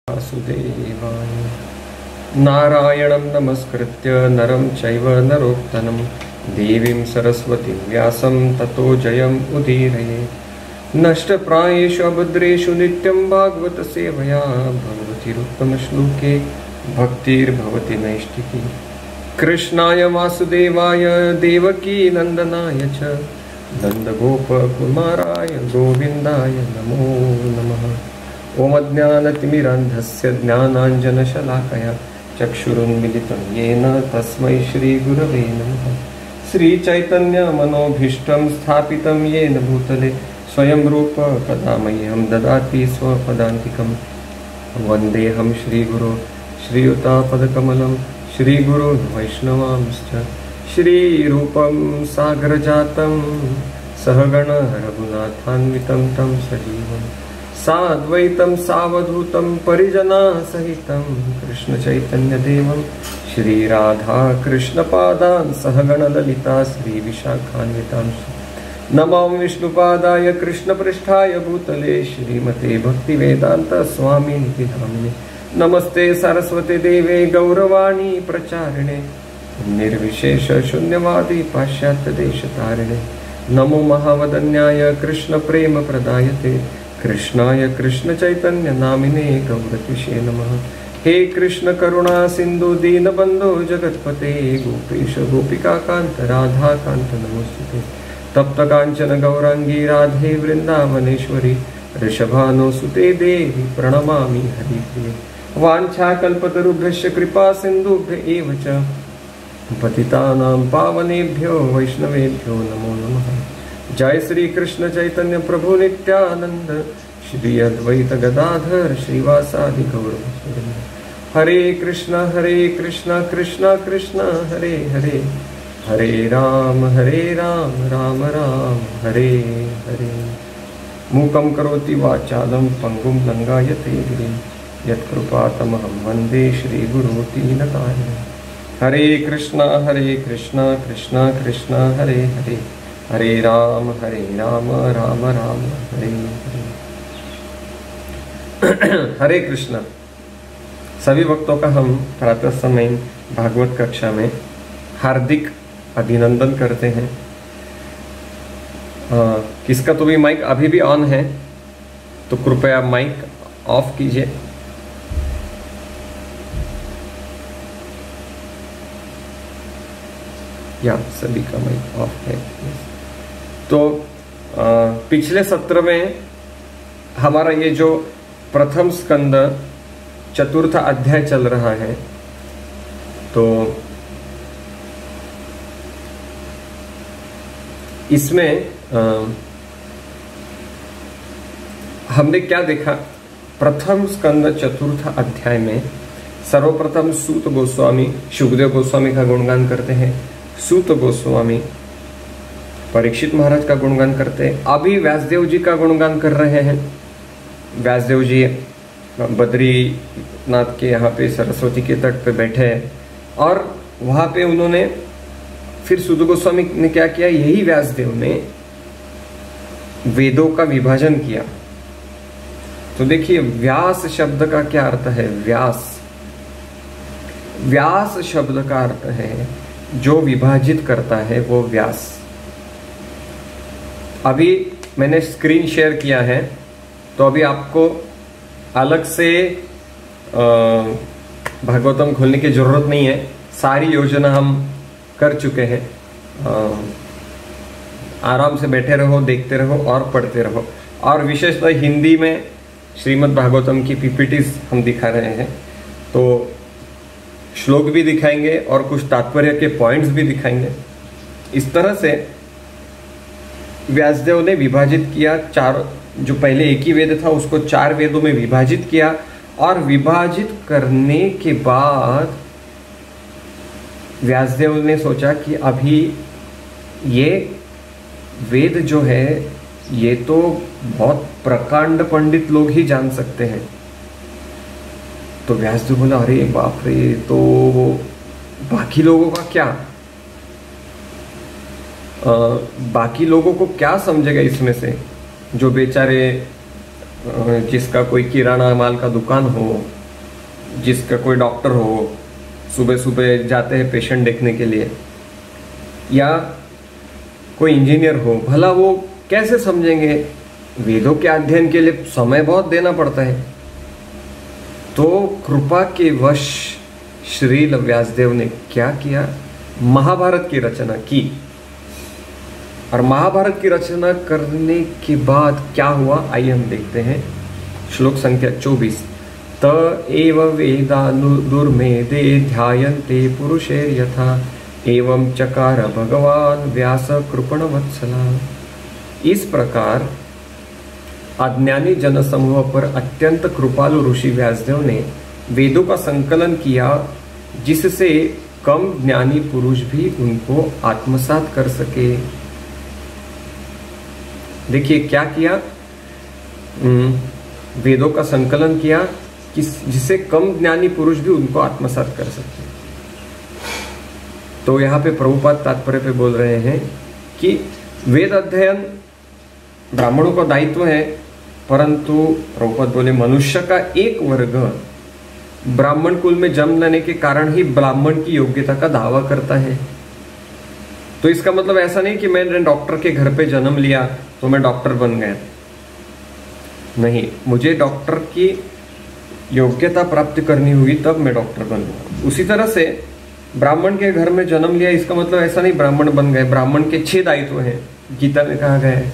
वासुदेवाय। नारायणं नमस्कृत्य नरं चैव नरोत्तमं देवीं सरस्वतीं व्यासं ततो जयम् उदीरये। नष्टप्रायेषु अभद्रेषु नित्यं भागवत सेवया भगवतीरुत्तमश्लोके भक्तिर्भवति नैष्टिकी। कृष्णाय वासुदेवाय देवकी नंदनाय च नन्दगोपकुमाराय गोविन्दाय नमो नमः। ॐ अज्ञानतिमिरान्धस्य ज्ञानाञ्जनशलाकया चक्षुरुन्मिलितं येन तस्मै श्रीगुरवे नमः। श्रीचैतन्यमनोभीष्टं स्थापितं येन भूतले स्वयं रूप कदा मह्यं ददाति स्वपदान्तिकं। वन्देऽहं श्रीगुरो श्रीयुतापदकमलं श्रीगुरुन् वैष्णवांश्च। श्रीरूपं सागरजातं सहगण रघुनाथान्वितं तं सजीवं साद्वैतं सावधूतं परिजनासहितं कृष्णचैतन्यदेवं श्रीराधाकृष्णपादान् सहगण ललिता श्रीविशाखान्वितांश्च। नमो विष्णुपादाय कृष्णपृष्ठाय भूतले श्रीमते भक्तिवेदांत स्वामिनिति नामिने। नमस्ते सरस्वते देवे गौरवाणी प्रचारिणे निर्विशेष शून्यवादी पाश्चात्य देशतारिणे। नमो महावदन्याय कृष्ण प्रेम प्रदायते कृष्णाय कृष्ण चैतन्य नामिने गौरतिषे नमः। हे कृष्ण करुणा सिंधु दीनबंधो जगत्पते गोपेश गोपिकाकांत राधाकांत नमोस्तुते। तप्त कांचन गौरांगी राधे वृंदावनेश्वरी ऋषभानुसुते देवी प्रणमामि हरिप्रिये। वाञ्छाकल्पतरुभ्यश्च कृपा सिन्धुभ्य एव च पतितानां पावनेभ्यो वैष्णवेभ्यो नमो नमः। जय श्री कृष्ण चैतन्य प्रभु नित्यानंद श्री अद्वैत गदाधर श्रीवासादि गौरभक्तवृंद। हरे कृष्ण कृष्ण कृष्ण हरे हरे हरे राम राम राम हरे हरे। मूकं करोति वाचालं पङ्गुं लङ्घयते गिरिं यत्कृपातमहं वन्दे श्रीगुरुदीनतारिणम्। हरे कृष्ण कृष्ण कृष्ण हरे हरे हरे राम राम राम हरे हरे। हरे कृष्ण। सभी भक्तों का हम प्रातः समय भागवत कक्षा में हार्दिक अभिनंदन करते हैं। किसका तो भी माइक अभी भी ऑन है तो कृपया माइक ऑफ कीजिए। या सभी का माइक ऑफ है। तो पिछले सत्र में हमारा ये जो प्रथम स्कंद चतुर्थ अध्याय चल रहा है, तो इसमें हमने क्या देखा। प्रथम स्कंद चतुर्थ अध्याय में सर्वप्रथम सूत गोस्वामी शुकदेव गोस्वामी का गुणगान करते हैं। सूत गोस्वामी परीक्षित महाराज का गुणगान करते हैं। अभी व्यासदेव जी का गुणगान कर रहे हैं। व्यासदेव जी बद्रीनाथ के यहाँ पे सरस्वती के तट पे बैठे हैं और वहाँ पे उन्होंने फिर सूत गोस्वामी ने क्या किया, यही व्यासदेव ने वेदों का विभाजन किया। तो देखिए व्यास शब्द का क्या अर्थ है। व्यास शब्द का अर्थ है जो विभाजित करता है वो व्यास। अभी मैंने स्क्रीन शेयर किया है तो अभी आपको अलग से भागवतम खोलने की जरूरत नहीं है। सारी योजना हम कर चुके हैं। आराम से बैठे रहो, देखते रहो और पढ़ते रहो। और विशेषतः हिंदी में श्रीमद् भागवतम की पीपीटीज हम दिखा रहे हैं, तो श्लोक भी दिखाएंगे और कुछ तात्पर्य के पॉइंट्स भी दिखाएंगे। इस तरह से व्यासदेव ने विभाजित किया। चार, जो पहले एक ही वेद था उसको 4 वेदों में विभाजित किया और विभाजित करने के बाद व्यासदेव ने सोचा कि अभी ये वेद जो है ये तो बहुत प्रकांड पंडित लोग ही जान सकते हैं। तो व्यासदेव बोला, अरे बाप रे, तो बाकी लोगों का क्या, बाकी लोगों को क्या समझेगा इसमें से, जो बेचारे जिसका कोई किराना माल का दुकान हो जिसका कोई डॉक्टर हो, सुबह सुबह जाते हैं पेशेंट देखने के लिए, या कोई इंजीनियर हो, भला वो कैसे समझेंगे? वेदों के अध्ययन के लिए समय बहुत देना पड़ता है। तो कृपा के वश श्रील व्यासदेव ने क्या किया? महाभारत की रचना की। और महाभारत की रचना करने के बाद क्या हुआ, आइए हम देखते हैं। श्लोक संख्या 24। त एव वेदानुर्मेदे ध्यायन्ते पुरुषे यथा एवं चकार भगवान व्यास कृपण वत्सला। इस प्रकार अज्ञानी जनसमूह पर अत्यंत कृपालु ऋषि व्यासदेव ने वेदों का संकलन किया, जिससे कम ज्ञानी पुरुष भी उनको आत्मसात कर सके। देखिए क्या किया, वेदों का संकलन किया कि जिससे कम ज्ञानी पुरुष भी उनको आत्मसात कर सके। तो यहाँ पे प्रभुपाद तात्पर्य पे बोल रहे हैं कि वेद अध्ययन ब्राह्मणों का दायित्व है, परंतु प्रभुपाद बोले मनुष्य का एक वर्ग ब्राह्मण कुल में जन्म लेने के कारण ही ब्राह्मण की योग्यता का दावा करता है। तो इसका मतलब ऐसा नहीं कि मैंने डॉक्टर के घर पे जन्म लिया तो मैं डॉक्टर बन गया। नहीं, मुझे डॉक्टर की योग्यता प्राप्त करनी हुई तब मैं डॉक्टर बन गया। उसी तरह से ब्राह्मण के घर में जन्म लिया, इसका मतलब ऐसा नहीं ब्राह्मण बन गए। ब्राह्मण के 6 दायित्व हैं, गीता में कहा गया है।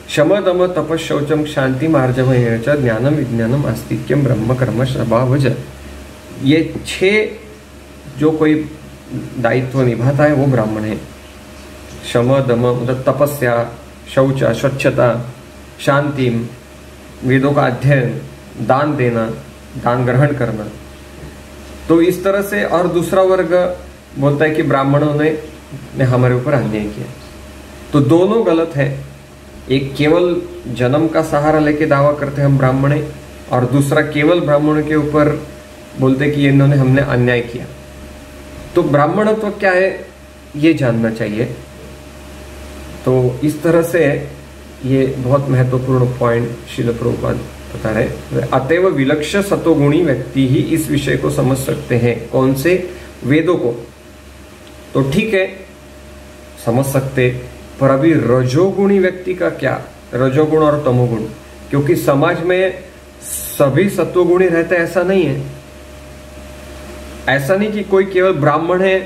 शम दम तप शौचम शांति मार्जव ज्ञानम विज्ञानम आस्तिक्यम ब्रह्म कर्म स्वभावज। ये 6 जो कोई दायित्व निभाता है वो ब्राह्मण है। शम दम मतलब तपस्या, शौच स्वच्छता, शांति, वेदों का अध्ययन, दान देना, दान ग्रहण करना। तो इस तरह से। और दूसरा वर्ग बोलता है कि ब्राह्मणों ने हमारे ऊपर अन्याय किया। तो दोनों गलत है। एक केवल जन्म का सहारा लेके दावा करते हैं हम ब्राह्मण हैं, और दूसरा केवल ब्राह्मणों के ऊपर बोलते कि इन्होंने हमने अन्याय किया। तो ब्राह्मणत्व क्या है ये जानना चाहिए। तो इस तरह से ये बहुत महत्वपूर्ण पॉइंट श्रील प्रभुपाद बता रहे। अतएव विलक्ष सतोगुणी व्यक्ति ही इस विषय को समझ सकते हैं। कौन से? वेदों को। तो ठीक है, समझ सकते, पर अभी रजोगुणी व्यक्ति का क्या? रजोगुण और तमोगुण, क्योंकि समाज में सभी सत्वगुणी रहते ऐसा नहीं है। ऐसा नहीं कि कोई केवल ब्राह्मण है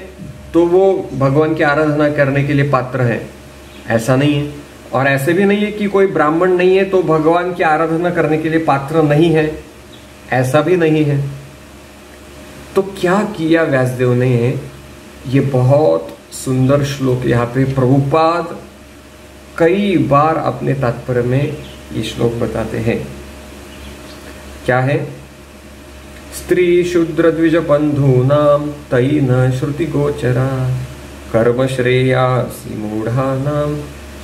तो वो भगवान की आराधना करने के लिए पात्र है, ऐसा नहीं है। और ऐसे भी नहीं है कि कोई ब्राह्मण नहीं है तो भगवान की आराधना करने के लिए पात्र नहीं है, ऐसा भी नहीं है। तो क्या किया व्यासदेव ने? ये बहुत सुंदर श्लोक यहाँ पे प्रभुपाद कई बार अपने तात्पर्य में ये श्लोक बताते हैं। क्या है? स्त्री शूद्र द्विज बंधूनाम तई न श्रुति गोचरा कर्म श्रेयासी मूढ़ानाम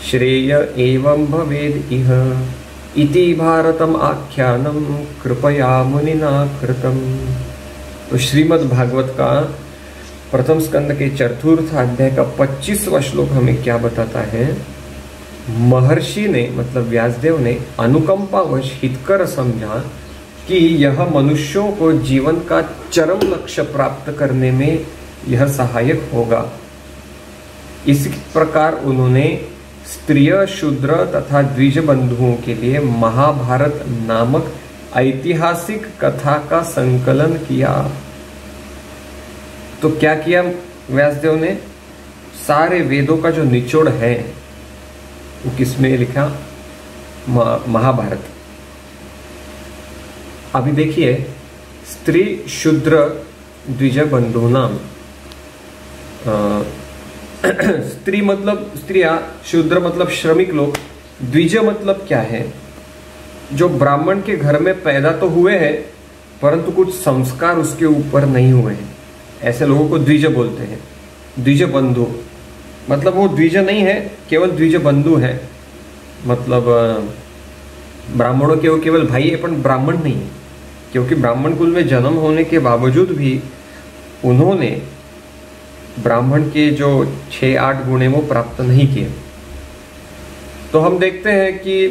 श्रेय एवं भवेद इह इति भारतम आख्यानम कृपया मुनिना कृतम। तो श्रीमद् भागवत का प्रथम स्कंद के चतुर्थ अध्याय का 25वां श्लोक हमें क्या बताता है? महर्षि ने मतलब व्यासदेव ने अनुकंपावश हितकर समझा कि यह मनुष्यों को जीवन का चरम लक्ष्य प्राप्त करने में यह सहायक होगा। इसी प्रकार उन्होंने स्त्रिय शूद्र तथा द्विज बंधुओं के लिए महाभारत नामक ऐतिहासिक कथा का संकलन किया। तो क्या किया व्यासदेव ने? सारे वेदों का जो निचोड़ है वो किसमें लिखा? महाभारत। अभी देखिए, स्त्री शूद्र द्विज बंधु नाम। स्त्री मतलब स्त्रियां, शूद्र मतलब श्रमिक लोग, द्विज मतलब क्या है? जो ब्राह्मण के घर में पैदा तो हुए हैं परंतु कुछ संस्कार उसके ऊपर नहीं हुए हैं, ऐसे लोगों को द्विज बोलते हैं। द्विज बंधु मतलब वो द्विज नहीं है, केवल द्विज बंधु है। मतलब ब्राह्मणों के वो केवल भाई है पर ब्राह्मण नहीं है, क्योंकि ब्राह्मण कुल में जन्म होने के बावजूद भी उन्होंने ब्राह्मण के जो 6-8 गुण है वो प्राप्त नहीं किए। तो हम देखते हैं कि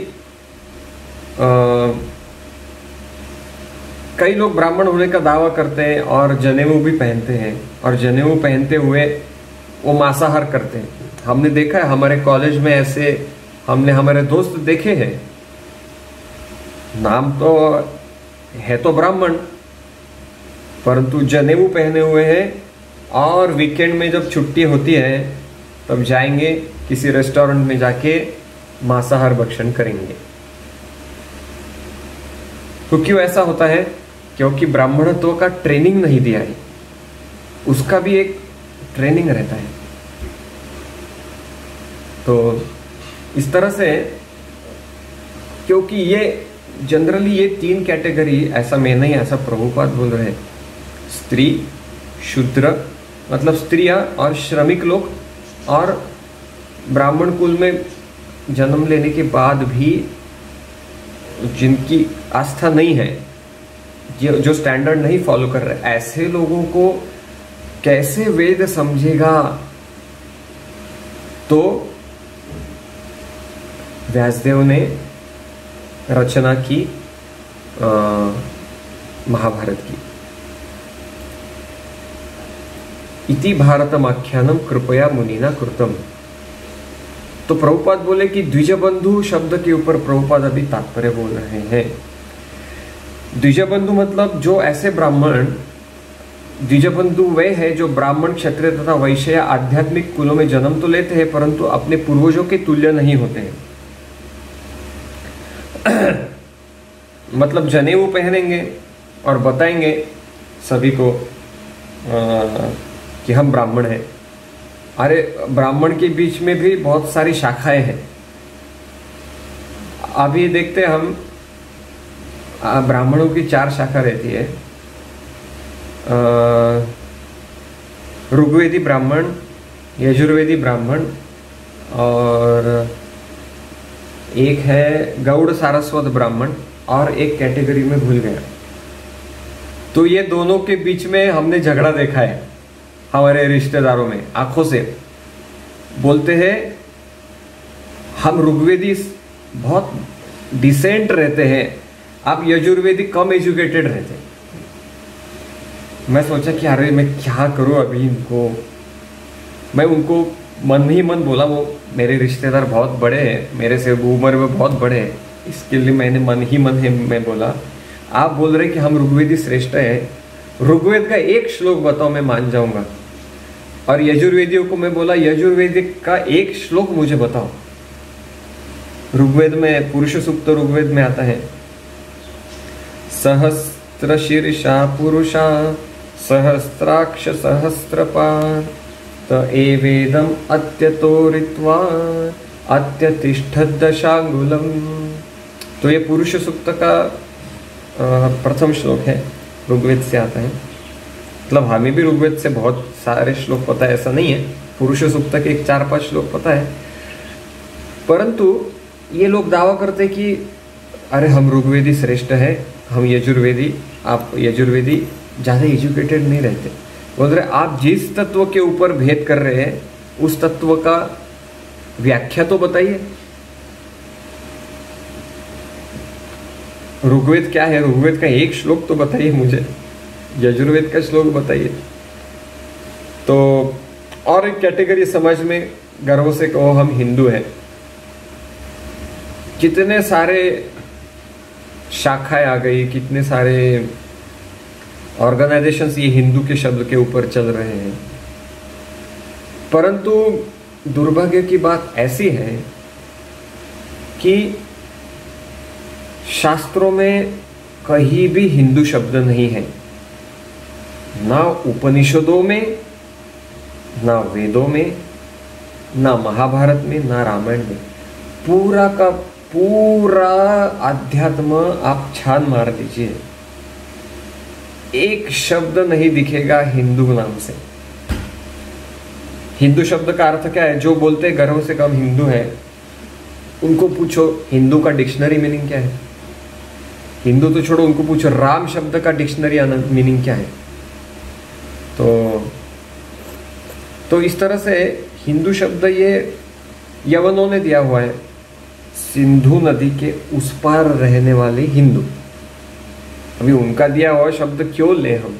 कई लोग ब्राह्मण होने का दावा करते हैं और जनेऊ भी पहनते हैं, और जनेऊ पहनते हुए वो मांसाहार करते हैं। हमने देखा है, हमारे कॉलेज में ऐसे हमने हमारे दोस्त देखे हैं, नाम तो है तो ब्राह्मण परंतु जनेऊ पहने हुए हैं, और वीकेंड में जब छुट्टी होती है तब जाएंगे किसी रेस्टोरेंट में जाके मांसाहार भक्षण करेंगे। तो क्यों ऐसा होता है? क्योंकि ब्राह्मणत्व का ट्रेनिंग नहीं दिया है, उसका भी एक ट्रेनिंग रहता है। तो इस तरह से, क्योंकि ये जनरली ये 3 कैटेगरी, ऐसा मैं नहीं, ऐसा प्रभुपाद बोल रहे हैं, स्त्री, शूद्र मतलब स्त्रियां और श्रमिक लोग, और ब्राह्मण कुल में जन्म लेने के बाद भी जिनकी आस्था नहीं है, जो स्टैंडर्ड नहीं फॉलो कर रहे, ऐसे लोगों को कैसे वेद समझेगा? तो व्यासदेव ने रचना की महाभारत की। इति भारतमाख्यानम कृपया मुनिना कृतम। तो प्रभुपाद बोले कि द्विजबंधु शब्द के ऊपर प्रभुपाद अभी तात्पर्य बोल रहे हैं। द्विजबंधु मतलब जो ऐसे ब्राह्मण, द्विजबंधु वे है जो ब्राह्मण, क्षत्रिय तथा वैश्य या आध्यात्मिक कुलों में जन्म तो लेते हैं परंतु अपने पूर्वजों के तुल्य नहीं होते हैं। मतलब जनेऊ पहनेंगे और बताएंगे सभी को कि हम ब्राह्मण हैं। अरे ब्राह्मण के बीच में भी बहुत सारी शाखाएं हैं। अभी देखते हैं हम, ब्राह्मणों की 4 शाखा रहती है, ऋग्वेदी ब्राह्मण, यजुर्वेदी ब्राह्मण, और एक है गौड़ सारस्वत ब्राह्मण, और एक कैटेगरी में भूल गया। तो ये दोनों के बीच में हमने झगड़ा देखा है हमारे रिश्तेदारों में, आंखों से। बोलते हैं हम ऋग्वेदी बहुत डिसेंट रहते हैं, आप यजुर्वेदी कम एजुकेटेड रहते हैं। मैं सोचा कि अरे मैं क्या करूं अभी इनको, मैं उनको मन ही मन बोला, वो मेरे रिश्तेदार बहुत बड़े हैं, मेरे से उम्र में बहुत बड़े हैं, इसके लिए मैंने मन ही मन है मैं बोला, आप बोल रहे कि हम ऋग्वेदी श्रेष्ठ है, ऋग्वेद का एक श्लोक बताओ मैं मान जाऊंगा। और यजुर्वेदियों को मैं बोला यजुर्वेदिक का एक श्लोक मुझे बताओ। ऋग्वेद में पुरुष सूक्त ऋग्वेद में आता है, सहस्त्र शीर्षा पुरुषा सहस्त्राक्ष सहस्त्रपाद त एवेदम अत्यतोरित्वा अत्यतिष्ठत् दशांगुलम। तो ये पुरुष सूक्त का प्रथम श्लोक है, ऋग्वेद से आता है। मतलब हमें भी ऋग्वेद से बहुत सारे श्लोक पता है, ऐसा नहीं है, पुरुष सूक्त के 4-5 श्लोक पता है। परंतु ये लोग दावा करते कि अरे हम ऋग्वेदी श्रेष्ठ है, हम यजुर्वेदी, आप यजुर्वेदी ज़्यादा एजुकेटेड नहीं रहते। बोल रहे आप जिस तत्व के ऊपर भेद कर रहे हैं उस तत्व का व्याख्या तो बताइए। ऋग्वेद क्या है, ऋग्वेद का एक श्लोक तो बताइए मुझे, यजुर्वेद का श्लोक बताइए। तो और एक कैटेगरी समाज में गर्व से कहो हम हिंदू हैं। कितने सारे शाखाएं आ गई, कितने सारे ऑर्गेनाइजेशंस ये हिंदू के शब्द के ऊपर चल रहे हैं। परंतु दुर्भाग्य की बात ऐसी है कि शास्त्रों में कहीं भी हिंदू शब्द नहीं है, ना उपनिषदों में, ना वेदों में, ना महाभारत में, ना रामायण में। पूरा का पूरा अध्यात्म आप छान मार दीजिए, एक शब्द नहीं दिखेगा हिंदू नाम से। हिंदू शब्द का अर्थ क्या है? जो बोलते गर्व से कम हिंदू है उनको पूछो हिंदू का डिक्शनरी मीनिंग क्या है। हिंदू तो छोड़ो, उनको पूछो राम शब्द का डिक्शनरी मीनिंग क्या है। तो इस तरह से हिंदू शब्द ये यवनों ने दिया हुआ है, सिंधु नदी के उस पार रहने वाले हिंदू। अभी उनका दिया हुआ शब्द क्यों ले हम?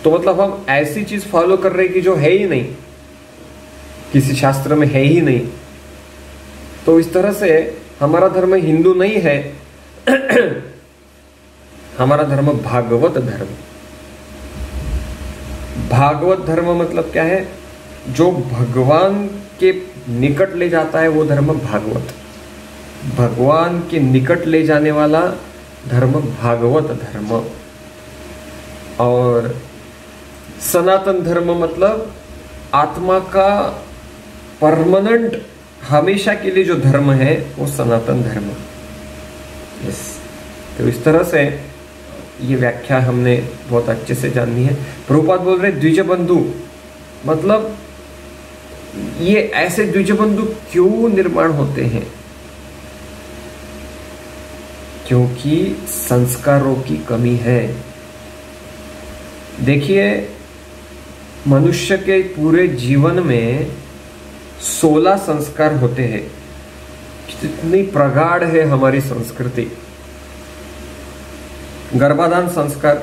तो मतलब हम ऐसी चीज फॉलो कर रहे कि जो है ही नहीं, किसी शास्त्र में है ही नहीं। तो इस तरह से हमारा धर्म हिंदू नहीं है, हमारा धर्म भागवत धर्म। भागवत धर्म मतलब क्या है? जो भगवान के निकट ले जाता है वो धर्म भागवत। भगवान के निकट ले जाने वाला धर्म भागवत धर्म। और सनातन धर्म मतलब आत्मा का परमानेंट हमेशा के लिए जो धर्म है वो सनातन धर्म। यस, तो इस तरह से ये व्याख्या हमने बहुत अच्छे से जाननी है। प्रभुपाद बोल रहे द्विज बंधु मतलब ये ऐसे द्विज बंधु क्यों निर्माण होते हैं? क्योंकि संस्कारों की कमी है। देखिए, मनुष्य के पूरे जीवन में 16 संस्कार होते हैं। कितनी प्रगाढ़ है हमारी संस्कृति। गर्भाधान संस्कार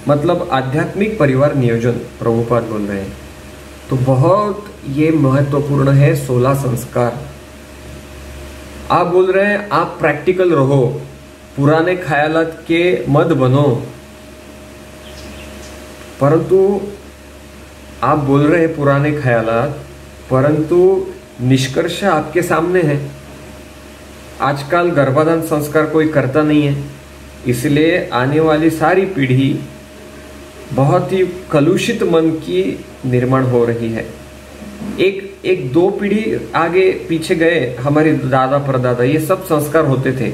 मतलब आध्यात्मिक परिवार नियोजन प्रभुपाद बोल रहे हैं, तो बहुत ये महत्वपूर्ण है 16 संस्कार। आप बोल रहे हैं आप प्रैक्टिकल रहो, पुराने ख्यालात के मत बनो, परंतु आप बोल रहे हैं पुराने ख्यालात, परंतु निष्कर्ष आपके सामने है। आजकल गर्भाधान संस्कार कोई करता नहीं है, इसलिए आने वाली सारी पीढ़ी बहुत ही कलुषित मन की निर्माण हो रही है। एक दो पीढ़ी आगे पीछे गए, हमारे दादा परदादा ये सब संस्कार होते थे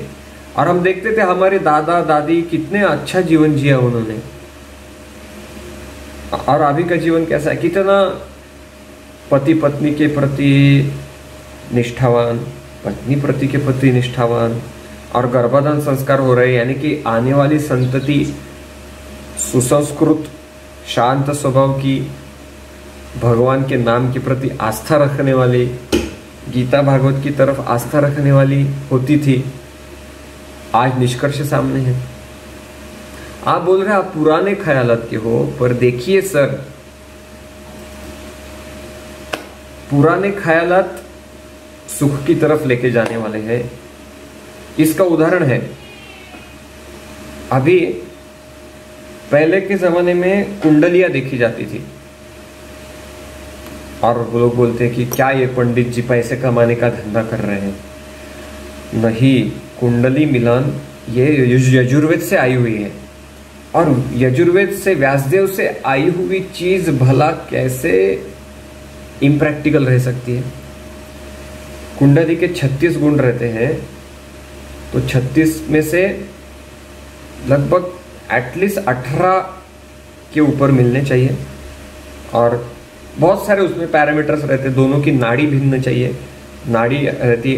और हम देखते थे हमारे दादा दादी कितने अच्छा जीवन जिया उन्होंने, और अभी का जीवन कैसा है? कितना पति पत्नी के प्रति निष्ठावान, पत्नी प्रति के प्रति निष्ठावान, और गर्भाधान संस्कार हो रहे हैं, यानी कि आने वाली संतति सुसंस्कृत शांत स्वभाव की, भगवान के नाम के प्रति आस्था रखने वाली, गीता भागवत की तरफ आस्था रखने वाली होती थी। आज निष्कर्ष सामने है। आप बोल रहे हैं आप पुराने ख्यालात के हो, पर देखिए सर, पुराने ख्यालात सुख की तरफ लेके जाने वाले हैं। इसका उदाहरण है, अभी पहले के जमाने में कुंडलियां देखी जाती थी और लोग बोलते हैं कि क्या ये पंडित जी पैसे कमाने का धंधा कर रहे हैं। नहीं, कुंडली मिलान ये यजुर्वेद से आई हुई है, और यजुर्वेद से, व्यासदेव से आई हुई चीज भला कैसे इम्प्रैक्टिकल रह सकती है? कुंडली के 36 गुण रहते हैं, तो 36 में से लगभग एटलीस्ट 18 के ऊपर मिलने चाहिए, और बहुत सारे उसमें पैरामीटर्स रहते हैं। दोनों की नाड़ी भिन्न चाहिए, नाड़ी रहती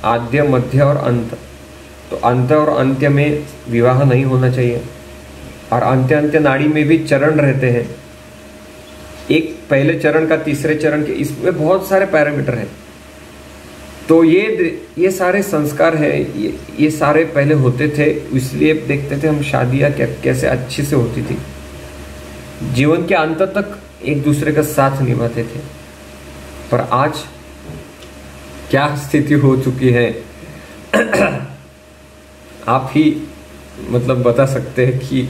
आद्य मध्य और अंत, तो अंत और अंत्य में विवाह नहीं होना चाहिए, और अंत्य अंत्य नाड़ी में भी चरण रहते हैं, एक पहले चरण का तीसरे चरण के, इसमें बहुत सारे पैरामीटर हैं। तो ये सारे संस्कार हैं, ये सारे पहले होते थे, इसलिए देखते थे हम शादियां कैसे अच्छी से होती थी, जीवन के अंत तक एक दूसरे का साथ निभाते थे। पर आज क्या स्थिति हो चुकी है आप ही मतलब बता सकते हैं कि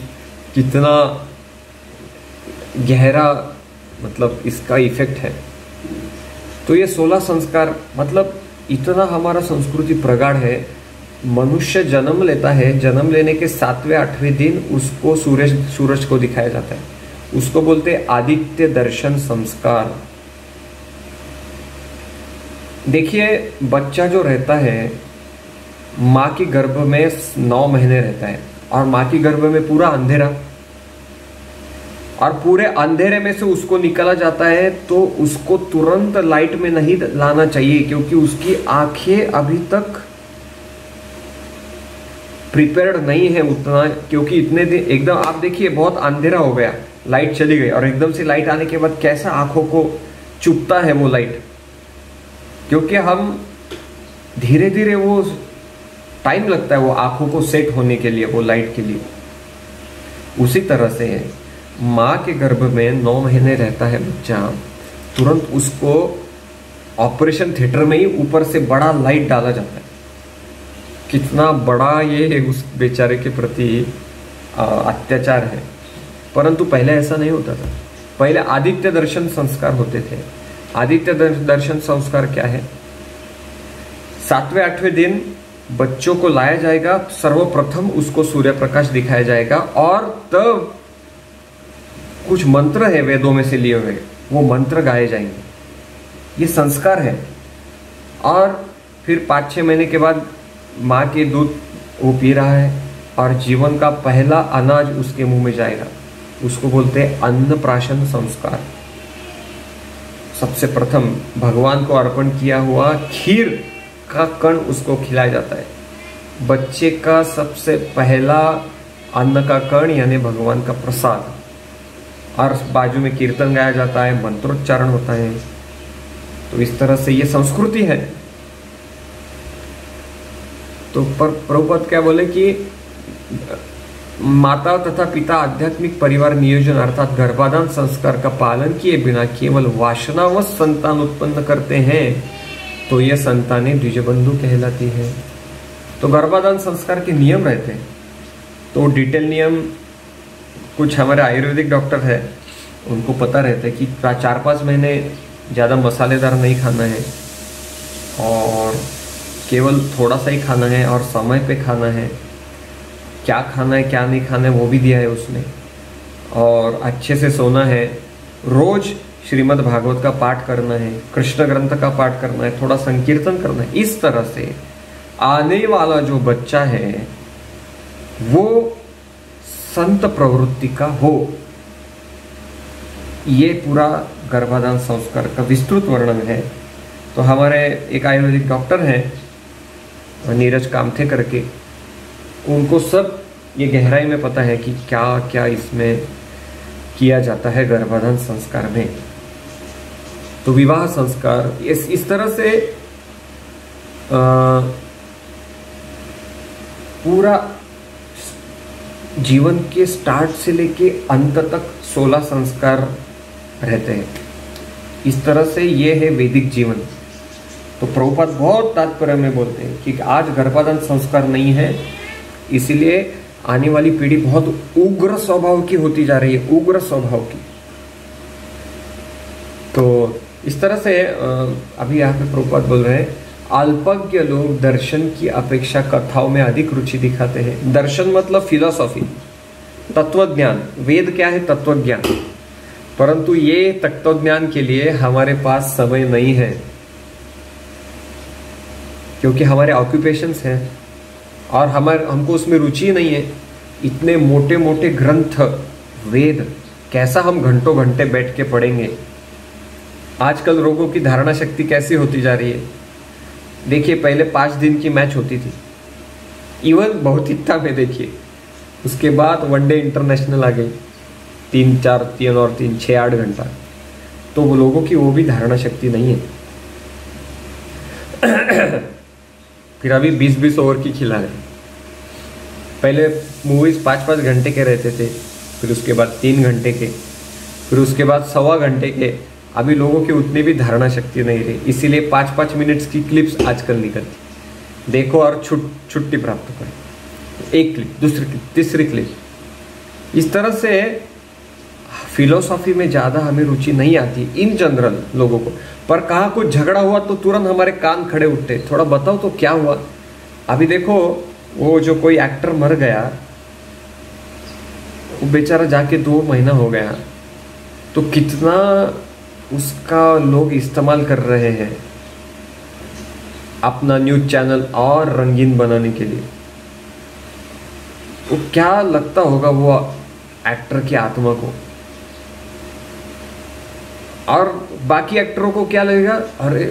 कितना गहरा मतलब इसका इफेक्ट है। तो ये 16 संस्कार मतलब इतना हमारा संस्कृति प्रगाढ़ है। मनुष्य जन्म लेता है, जन्म लेने के 7वें 8वें दिन उसको सूरज को दिखाया जाता है, उसको बोलते हैं आदित्य दर्शन संस्कार। देखिए, बच्चा जो रहता है माँ के गर्भ में 9 महीने रहता है, और माँ के गर्भ में पूरा अंधेरा, और पूरे अंधेरे में से उसको निकाला जाता है, तो उसको तुरंत लाइट में नहीं लाना चाहिए, क्योंकि उसकी आंखें अभी तक प्रिपेयर्ड नहीं है उतना, क्योंकि इतने दिन एकदम आप देखिए बहुत अंधेरा हो गया, लाइट चली गई, और एकदम से लाइट आने के बाद कैसा आंखों को चुभता है वो लाइट, क्योंकि हम धीरे धीरे वो टाइम लगता है वो आंखों को सेट होने के लिए, वो लाइट के लिए। उसी तरह से माँ के गर्भ में 9 महीने रहता है बच्चा, तुरंत उसको ऑपरेशन थिएटर में ही ऊपर से बड़ा लाइट डाला जाता है। कितना बड़ा ये उस बेचारे के प्रति अत्याचार है। परंतु पहले ऐसा नहीं होता था। पहले आदित्य दर्शन संस्कार होते थे। आदित्य दर्शन संस्कार क्या है? 7वें 8वें दिन बच्चों को लाया जाएगा, सर्वप्रथम उसको सूर्य प्रकाश दिखाया जाएगा और तब कुछ मंत्र है वेदों में से लिए हुए, वो मंत्र गाए जाएंगे। ये संस्कार है। और फिर 5-6 महीने के बाद माँ के दूध वो पी रहा है और जीवन का पहला अनाज उसके मुंह में जाएगा। उसको बोलते हैं अन्नप्राशन संस्कार। सबसे प्रथम भगवान को अर्पण किया हुआ खीर का कण उसको खिलाया जाता है। बच्चे का सबसे पहला अन्न का कण यानी भगवान का प्रसाद। और बाजू में कीर्तन गाया जाता है, मंत्रोच्चारण होता है। तो इस तरह से ये संस्कृति है। तो पर प्रभुपाद क्या बोले कि माता तथा पिता आध्यात्मिक परिवार नियोजन अर्थात गर्भाधान संस्कार का पालन किए बिना केवल वासनावश संतान उत्पन्न करते हैं तो यह संतानें द्विजबंधु कहलाती है। तो गर्भाधान संस्कार के नियम रहते हैं। तो डिटेल नियम कुछ हमारे आयुर्वेदिक डॉक्टर है उनको पता रहता है कि 4-5 महीने ज़्यादा मसालेदार नहीं खाना है और केवल थोड़ा सा ही खाना है और समय पे खाना है। क्या खाना है क्या नहीं खाना है वो भी दिया है उसने। और अच्छे से सोना है, रोज श्रीमद् भागवत का पाठ करना है, कृष्ण ग्रंथ का पाठ करना है, थोड़ा संकीर्तन करना है। इस तरह से आने वाला जो बच्चा है वो संत प्रवृत्ति का हो। ये पूरा गर्भाधान संस्कार का विस्तृत वर्णन है। तो हमारे एक आयुर्वेदिक डॉक्टर हैं नीरज कामथे करके, उनको सब ये गहराई में पता है कि क्या क्या इसमें किया जाता है गर्भाधान संस्कार में। तो विवाह संस्कार इस तरह से पूरा जीवन के स्टार्ट से लेके अंत तक 16 संस्कार रहते हैं। इस तरह से ये है वैदिक जीवन। तो प्रभुपाद बहुत तात्पर्य में बोलते हैं कि आज गर्भाधान संस्कार नहीं है, इसीलिए आने वाली पीढ़ी बहुत उग्र स्वभाव की होती जा रही है, उग्र स्वभाव की। तो इस तरह से अभी यहाँ पे प्रभुपाद बोल रहे हैं अल्पज्ञ लोग दर्शन की अपेक्षा कथाओं में अधिक रुचि दिखाते हैं। दर्शन मतलब फिलॉसफी, तत्वज्ञान। वेद क्या है? तत्वज्ञान। परंतु ये तत्वज्ञान के लिए हमारे पास समय नहीं है क्योंकि हमारे ऑक्यूपेशंस हैं और हमको उसमें रुचि नहीं है। इतने मोटे मोटे ग्रंथ वेद कैसा हम घंटों घंटे बैठ के पढ़ेंगे। आजकल लोगों की धारणा शक्ति कैसी होती जा रही है। देखिए पहले 5 दिन की मैच होती थी, इवन बहुतिकता में देखिए। उसके बाद वनडे इंटरनेशनल आ गई, 3 और 3 6-8 घंटा। तो वो लोगों की वो भी धारणा शक्ति नहीं है। फिर अभी 20-20 ओवर की खिला रहे। पहले मूवीज 5-5 घंटे के रहते थे, फिर उसके बाद 3 घंटे के, फिर उसके बाद 1.25 घंटे के। अभी लोगों की उतनी भी धारणा शक्ति नहीं रही, इसीलिए 5-5 मिनट्स की क्लिप्स आजकल निकलती। देखो और छुट्टी प्राप्त करो। एक क्लिप, दूसरी क्लिप, तीसरी क्लिप। इस तरह से फिलोसॉफी में ज़्यादा हमें रुचि नहीं आती इन जनरल लोगों को। पर कहाँ कुछ झगड़ा हुआ तो तुरंत हमारे कान खड़े उठते, थोड़ा बताओ तो क्या हुआ। अभी देखो वो जो कोई एक्टर मर गया, वो बेचारा जाके 2 महीना हो गया, तो कितना उसका लोग इस्तेमाल कर रहे हैं अपना न्यूज चैनल और रंगीन बनाने के लिए। वो क्या लगता होगा वो एक्टर की आत्मा को, और बाकी एक्टरों को क्या लगेगा, अरे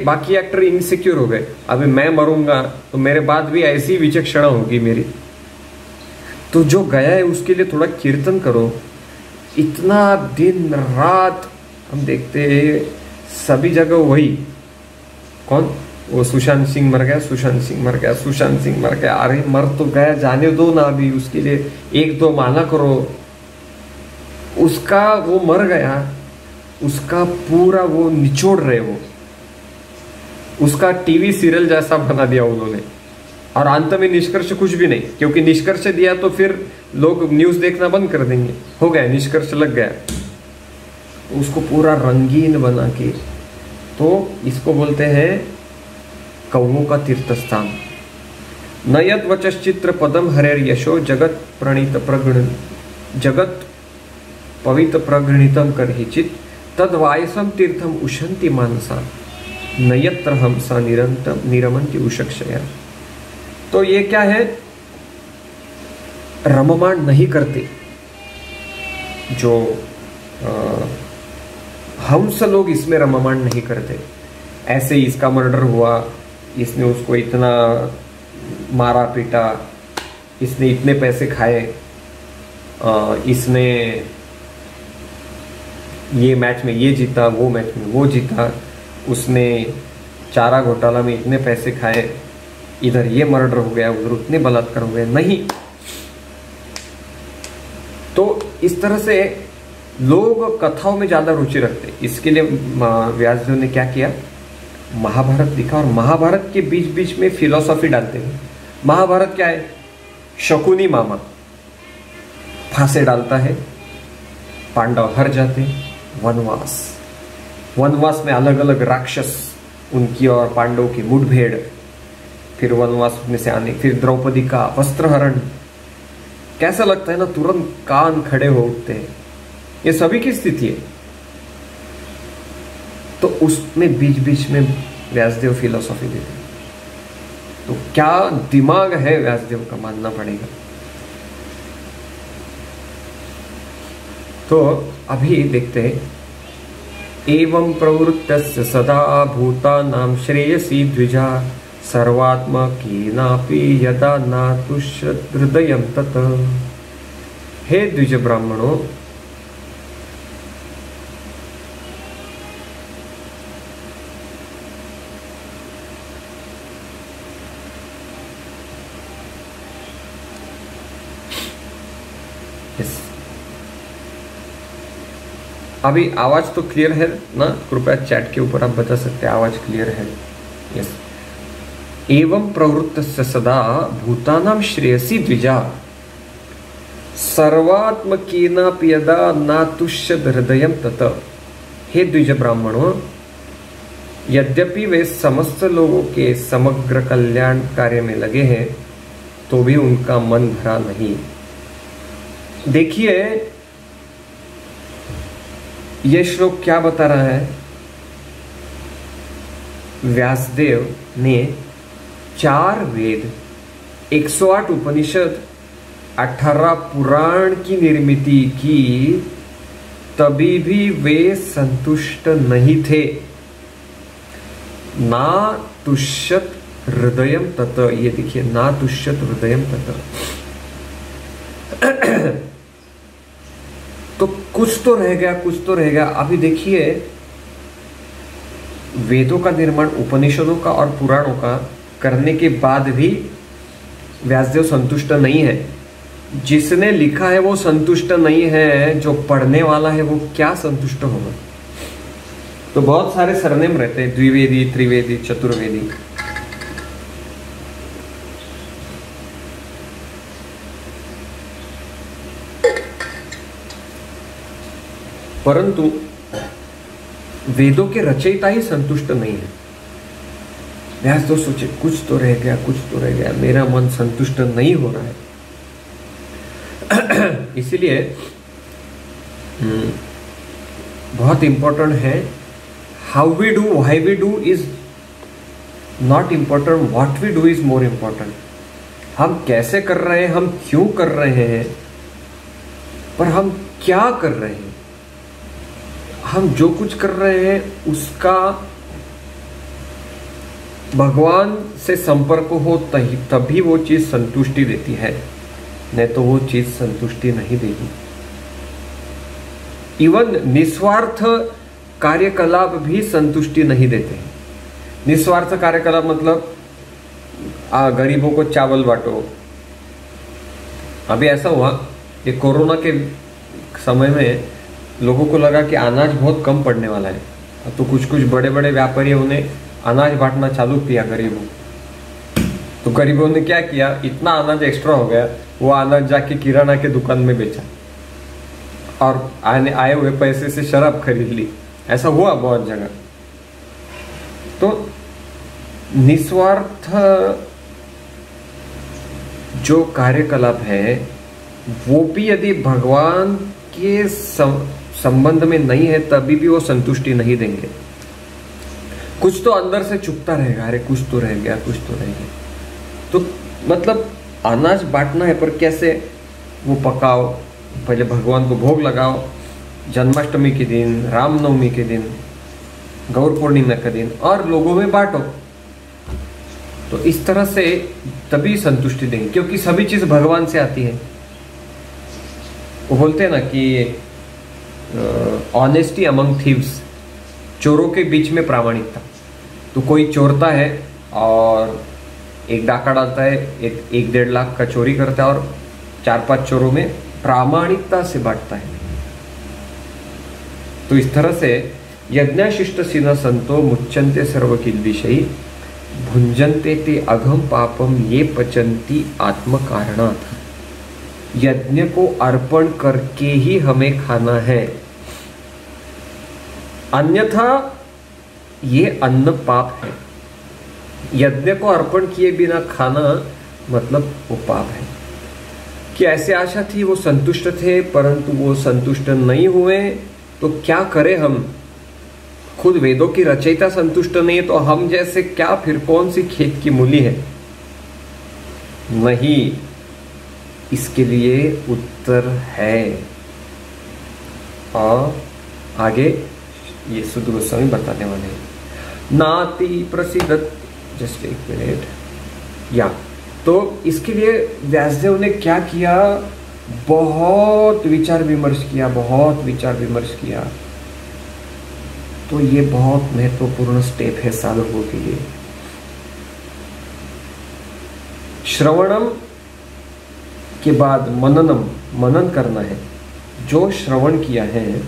बाकी एक्टर इनसिक्योर हो गए, अभी मैं मरूंगा तो मेरे बाद भी ऐसी विचक्षणा होगी मेरी। तो जो गया है उसके लिए थोड़ा कीर्तन करो। इतना दिन रात हम देखते हैं सभी जगह वही कौन, वो सुशांत सिंह मर गया, सुशांत सिंह मर गया, सुशांत सिंह मर गया। अरे मर तो गया, जाने दो ना, अभी उसके लिए एक दो माना करो। उसका वो मर गया, उसका पूरा वो निचोड़ रहे, वो उसका टीवी सीरियल जैसा बना दिया उन्होंने। और अंत में निष्कर्ष कुछ भी नहीं, क्योंकि निष्कर्ष दिया तो फिर लोग न्यूज देखना बंद कर देंगे। हो गया, निष्कर्ष लग गया, उसको पूरा रंगीन बना के। तो इसको बोलते हैं कौओं का तीर्थ स्थान। नयत वचश्चित्र पदम हरेर यशो जगत प्रणीत प्रगण जगत पवित्र प्रगृणितम करहिचित तद वायसम तीर्थम उशंति मानसा नयत्र हमसा निरंतम निरमंति उषक्षया। तो ये क्या है, रममाण नहीं करते। जो हंस लोग इसमें रममाण नहीं करते। ऐसे ही इसका मर्डर हुआ, इसने उसको इतना मारा पीटा, इसने इतने पैसे खाए, इसने ये मैच में ये जीता, वो मैच में वो जीता, उसने चारा घोटाला में इतने पैसे खाए, इधर ये मर्डर हो गया, उधर उतने बलात्कार हो गए। नहीं, तो इस तरह से लोग कथाओं में ज्यादा रुचि रखते। इसके लिए व्यासदेव ने क्या किया, महाभारत लिखा, और महाभारत के बीच बीच में फिलॉसफी डालते हैं। महाभारत क्या है, शकुनी मामा फांसे डालता है, पांडव हार जाते, वनवास, वनवास में अलग अलग राक्षस, उनकी और पांडवों की मुठभेड़, फिर वनवास में से आने, फिर द्रौपदी का वस्त्रहरण। कैसा लगता है ना, तुरंत कान खड़े हो उठते हैं। ये सभी की स्थिति है। तो उसमें बीच बीच में व्यासदेव फिलोसॉफी देते हैं। तो क्या दिमाग है व्यासदेव का, मानना पड़ेगा। तो अभी देखते हैं, एवं प्रवृत्तस्य सदा भूतानां श्रेयसी द्विजा सर्वात्मकीनापि यदा नातुष्यत् हृदयं तत्। हे द्विज ब्राह्मणों, अभी आवाज तो क्लियर है ना? कृपया चैट के ऊपर आप बता सकते हैं आवाज क्लियर है। यस। एवं प्रवृत्तस्य सदा भूतानां श्रेयसी द्विजा सर्वात्मकीनापि यदा नातुष्यत् हृदयं तत्। हे द्विज ब्राह्मणों, यद्यपि वे समस्त लोगों के समग्र कल्याण कार्य में लगे हैं, तो भी उनका मन भरा नहीं। देखिए ये श्लोक क्या बता रहा है, व्यासदेव ने 4 वेद, 108 उपनिषद, 18 पुराण की निर्मिति की, तभी भी वे संतुष्ट नहीं थे। ना तुष्यत हृदयम तत, ये देखिए, ना तुष्यत हृदयम तत। तो कुछ तो रह गया, कुछ तो रह गया। अभी देखिए, वेदों का निर्माण, उपनिषदों का और पुराणों का करने के बाद भी व्यासदेव संतुष्ट नहीं है। जिसने लिखा है वो संतुष्ट नहीं है, जो पढ़ने वाला है वो क्या संतुष्ट होगा। तो बहुत सारे सरनेम रहते हैं, द्विवेदी, त्रिवेदी, चतुर्वेदी। परंतु वेदों के रचयिता ही संतुष्ट नहीं है। व्यासदेव सोचे कुछ तो रह गया, कुछ तो रह गया, मेरा मन संतुष्ट नहीं हो रहा है। इसीलिए बहुत इंपॉर्टेंट है, how we do, why we do is not important, what we do is more important. हम कैसे कर रहे हैं, हम क्यों कर रहे हैं, पर हम क्या कर रहे हैं। हम जो कुछ कर रहे हैं उसका भगवान से संपर्क हो, तभी वो चीज संतुष्टि देती है, नहीं तो वो चीज संतुष्टि नहीं देगी। इवन निस्वार्थ कार्यकलाप भी संतुष्टि नहीं देते हैं। निस्वार्थ कार्यकलाप मतलब गरीबों को चावल बांटो। अभी ऐसा हुआ कि कोरोना के समय में लोगों को लगा कि अनाज बहुत कम पड़ने वाला है, तो कुछ कुछ बड़े बड़े व्यापारियों ने अनाज बांटना चालू किया गरीबों। तो गरीबों ने क्या किया, इतना अनाज एक्स्ट्रा हो गया, वो अनाज जाके किराना के दुकान में बेचा और आए हुए पैसे से शराब खरीद ली। ऐसा हुआ बहुत जगह। तो निस्वार्थ जो कार्यकलाप है वो भी यदि भगवान के संबंध में नहीं है तभी भी वो संतुष्टि नहीं देंगे। कुछ तो अंदर से चुपता रहेगा, अरे कुछ तो रह गया, कुछ तो रह गया। तो मतलब अनाज बांटना है, पर कैसे? वो पकाओ, पहले भगवान को भोग लगाओ, जन्माष्टमी के दिन, रामनवमी के दिन, गौर पूर्णिमा के दिन, और लोगों में बांटो। तो इस तरह से तभी संतुष्टि देंगे, क्योंकि सभी चीज भगवान से आती है। वो बोलते हैं ना कि ऑनेस्टी अमंग थीव्स, चोरों के बीच में प्रामाणिकता। तो कोई चोरता है और एक डाका डालता है, एक 1-1.5 लाख का चोरी करता है और 4-5 चोरों में प्रामाणिकता से बांटता है। तो इस तरह से यज्ञाशिष्ट सिन संतो मुच्यन्ते सर्व किल्बिषयी भुंजन्ते ते अघम पापम ये पचंती आत्म कारणात्। यज्ञ को अर्पण करके ही हमें खाना है, अन्यथा ये अन्न पाप है। यज्ञ को अर्पण किए बिना खाना मतलब वो पाप है। कि ऐसे आशा थी, वो संतुष्ट थे, परंतु वो संतुष्ट नहीं हुए, तो क्या करें हम? खुद वेदों की रचयिता संतुष्ट नहीं है तो हम जैसे क्या, फिर कौन सी खेत की मूली है? नहीं, इसके लिए उत्तर है। और आगे ये सुध गोस्वामी बताने वाले हैं। नाति प्रसिद्ध, जस्ट एक मिनट, या तो इसके लिए व्यासदेव ने क्या किया? बहुत विचार विमर्श किया, बहुत विचार विमर्श किया। तो ये बहुत महत्वपूर्ण स्टेप है साधकों के लिए। श्रवणम के बाद मननम, मनन करना है। जो श्रवण किया है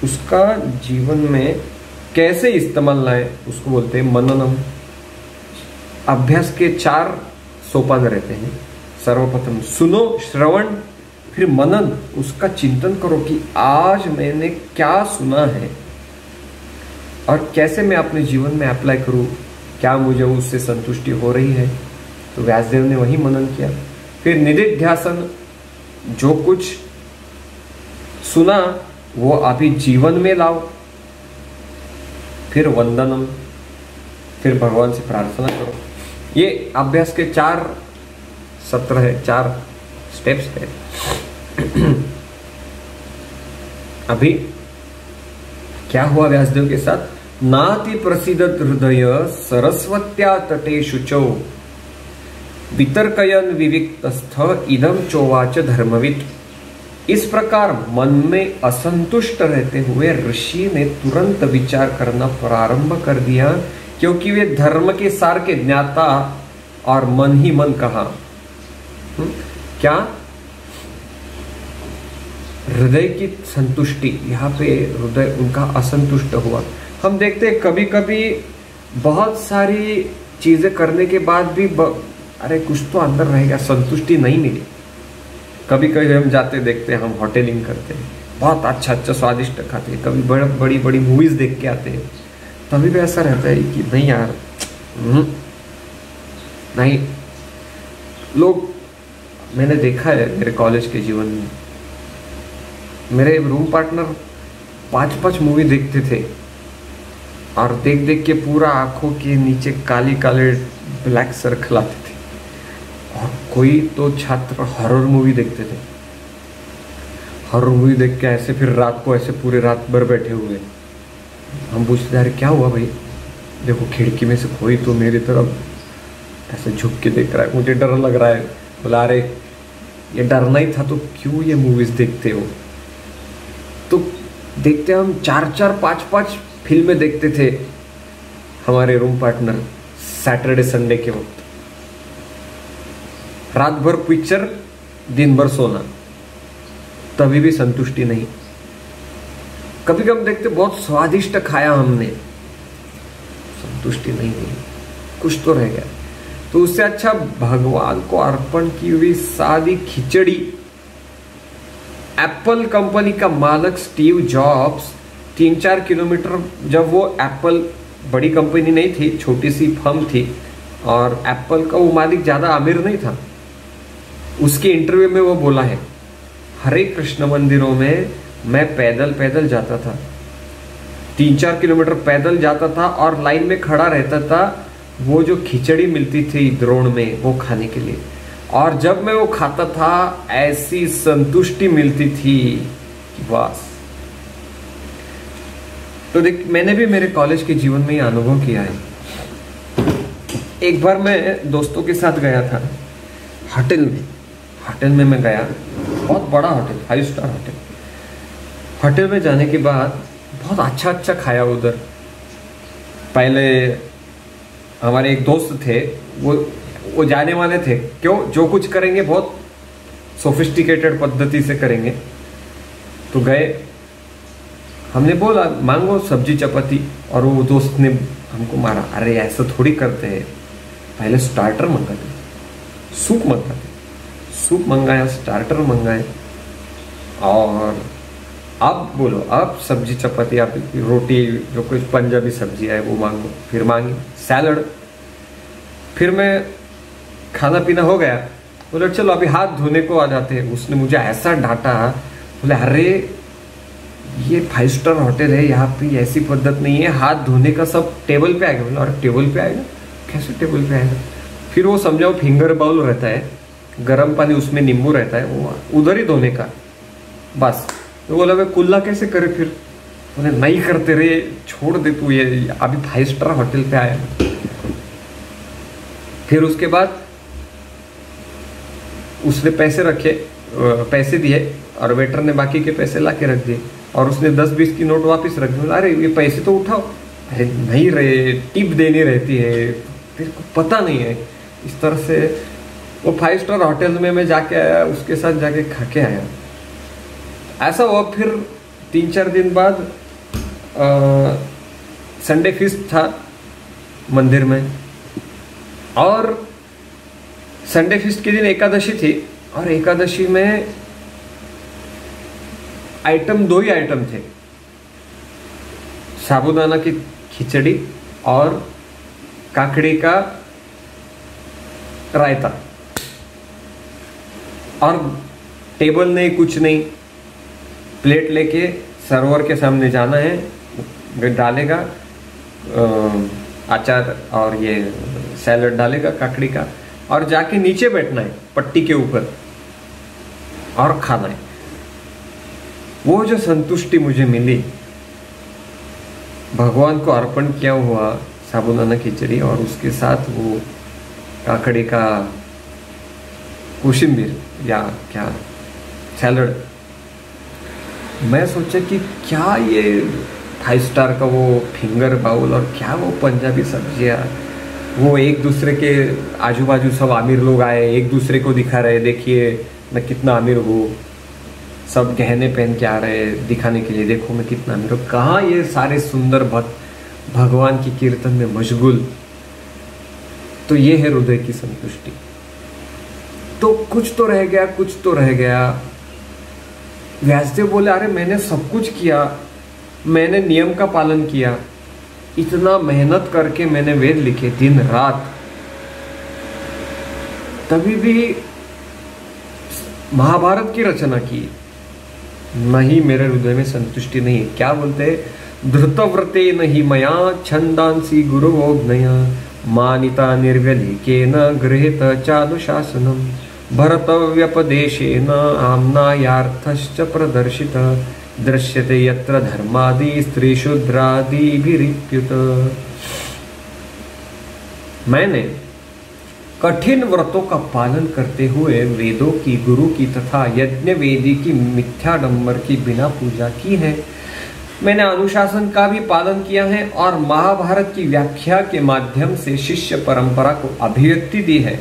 उसका जीवन में कैसे इस्तेमाल लाए, उसको बोलते हैं मननम। अभ्यास के 4 सोपान रहते हैं। सर्वप्रथम सुनो, श्रवण, फिर मनन, उसका चिंतन करो कि आज मैंने क्या सुना है और कैसे मैं अपने जीवन में अप्लाई करूं, क्या मुझे उससे संतुष्टि हो रही है। तो व्यासदेव ने वही मनन किया। फिर निधिध्यासन, जो कुछ सुना वो अभी जीवन में लाओ। फिर वंदनम, फिर भगवान से प्रार्थना करो। ये अभ्यास के 4 सत्र है, 4 स्टेप्स है। अभी क्या हुआ व्यासदेव के साथ? नाति प्रसिद्धत हृदय सरस्वत्या तटे शुचौ वितर्कयन विविक्तस्थ इदम चोवाच धर्मविद। इस प्रकार मन में असंतुष्ट रहते हुए ऋषि ने तुरंत विचार करना प्रारंभ कर दिया, क्योंकि वे धर्म के सार के ज्ञाता और मन ही मन कहा। क्या? हृदय की संतुष्टि, यहाँ पे हृदय उनका असंतुष्ट हुआ। हम देखते हैं कभी कभी बहुत सारी चीजें करने के बाद भी अरे कुछ तो अंदर रहेगा, संतुष्टि नहीं मिली। कभी कभी हम जाते देखते हैं, हम होटलिंग करते हैं, बहुत अच्छा अच्छा स्वादिष्ट खाते हैं, कभी बड़ी बड़ी मूवीज देख के आते हैं, तभी भी ऐसा रहता है कि नहीं यार, नहीं। लोग, मैंने देखा है मेरे कॉलेज के जीवन में, मेरे रूम पार्टनर 5-5 मूवी देखते थे और देख देख के पूरा आंखों के नीचे काली काले ब्लैक सर्कल आते थे। और कोई तो छात्र हॉरर मूवी देखते थे। हॉरर मूवी देख के ऐसे फिर रात को ऐसे पूरे रात भर बैठे हुए। हम पूछते अरे क्या हुआ भाई? देखो खिड़की में से कोई तो मेरी तरफ ऐसे झुक के देख रहा है, मुझे डर लग रहा है। बोला अरे ये डरना ही था तो क्यों ये मूवीज देखते हो? तो देखते हम 4-4, 5-5 फिल्में देखते थे। हमारे रूम पार्टनर सैटरडे संडे के वक्त, रात भर पिक्चर, दिन भर सोना, तभी भी संतुष्टि नहीं। कभी कभी देखते बहुत स्वादिष्ट खाया हमने, संतुष्टि नहीं हुई, कुछ तो रह गया। तो उससे अच्छा भगवान को अर्पण की हुई सादी खिचड़ी। एप्पल कंपनी का मालिक स्टीव जॉब्स 3-4 किलोमीटर, जब वो एप्पल बड़ी कंपनी नहीं थी, छोटी सी फर्म थी, और एप्पल का वो मालिक ज्यादा अमीर नहीं था, उसके इंटरव्यू में वो बोला है, हरे कृष्ण मंदिरों में मैं पैदल पैदल जाता था, 3-4 किलोमीटर पैदल जाता था और लाइन में खड़ा रहता था, वो जो खिचड़ी मिलती थी द्रोण में वो खाने के लिए, और जब मैं वो खाता था ऐसी संतुष्टि मिलती थी कि बस। तो देख, मैंने भी मेरे कॉलेज के जीवन में ये अनुभव किया है। एक बार मैं दोस्तों के साथ गया था होटल में मैं गया, बहुत बड़ा होटल, 5 स्टार होटल। होटल में जाने के बाद बहुत अच्छा खाया उधर। पहले हमारे एक दोस्त थे, वो जाने वाले थे, क्यों, जो कुछ करेंगे बहुत सोफिस्टिकेटेड पद्धति से करेंगे। तो गए, हमने बोला मांगो सब्जी चपाती, और वो दोस्त ने हमको मारा, अरे ऐसा थोड़ी करते हैं, पहले स्टार्टर मंगाते, सूप मंगाते, सूप मंगाया, स्टार्टर मंगाए, और अब बोलो, अब सब्जी चपाती, आप रोटी, जो कुछ पंजाबी सब्जी है वो मांगो, फिर मांगी सैलड। फिर मैं खाना पीना हो गया, बोले चलो अभी हाथ धोने को आ जाते हैं। उसने मुझे ऐसा डांटा, बोले अरे ये 5 स्टार होटल है, यहाँ पे ऐसी पद्धत नहीं है, हाथ धोने का सब टेबल पे आएगा। बोले अरे टेबल पे आएगा, कैसे टेबल पे आएगा? फिर वो समझाओ, फिंगर बाउल रहता है, गर्म पानी उसमें नींबू रहता है, वो उधर ही धोने का बस। तो बोला मैं कुल्ला कैसे करे? फिर बोले नहीं करते रे, छोड़ दे तू, ये अभी 5 स्टार होटल पे आया। फिर उसके बाद उसने पैसे दिए, और वेटर ने बाकी के पैसे ला के रख दिए, और उसने 10-20 की नोट वापस रख दी। अरे ये पैसे तो उठाओ। अरे नहीं रहे, टिप देनी रहती है, तेरे को पता नहीं है। इस तरह से वो 5 स्टार होटल में मैं जाके आया, उसके साथ जाके खा के आया। ऐसा हुआ। फिर 3-4 दिन बाद संडे फीस्ट था मंदिर में, और संडे फीस्ट के दिन एकादशी थी, और एकादशी में आइटम 2 ही आइटम थे, साबूदाना की खिचड़ी और काकड़ी का रायता। और टेबल नहीं, कुछ नहीं, प्लेट लेके सर्वर के सामने जाना है, डालेगा अचार और ये सैलड डालेगा काकड़ी का, और जाके नीचे बैठना है पट्टी के ऊपर और खाना है। वो जो संतुष्टि मुझे मिली, भगवान को अर्पण किया हुआ साबूदाना खिचड़ी, और उसके साथ वो काकड़ी का कोशिम्बीर या क्या सैलड, मैं सोचा कि क्या ये 5 स्टार का वो फिंगर बाउल, और क्या वो पंजाबी सब्जियाँ, वो एक दूसरे के आजू बाजू सब अमीर लोग आए, एक दूसरे को दिखा रहे, देखिए मैं कितना अमीर हूँ, सब गहने पहन के आ रहे दिखाने के लिए, देखो मैं कितना अमीर हूँ। कहाँ ये सारे सुंदर भक्त भगवान की कीर्तन में मशगूल। तो ये है हृदय की संतुष्टि। तो कुछ तो रह गया, कुछ तो रह गया। व्यासदेव बोले अरे मैंने सब कुछ किया, मैंने नियम का पालन किया, इतना मेहनत करके मैंने वेद लिखे दिन रात, तभी भी महाभारत की रचना की, नहीं मेरे हृदय में संतुष्टि नहीं है। क्या बोलते हैं? धृतव्रते नहीं मया छंदांसी गुरुवोग्नया मानिता निर्व्यलिकेन गृहीत चानुशासनम भरतव्यपदेशेन आम्नायार्थश्च प्रदर्शित दृश्यते यत्र धर्मादि स्त्री शूद्रादिभिरिप्युत। मैंने कठिन व्रतों का पालन करते हुए वेदों की, गुरु की तथा यज्ञ वेदी की मिथ्याडंबर की बिना पूजा की है। मैंने अनुशासन का भी पालन किया है और महाभारत की व्याख्या के माध्यम से शिष्य परंपरा को अभिव्यक्ति दी है,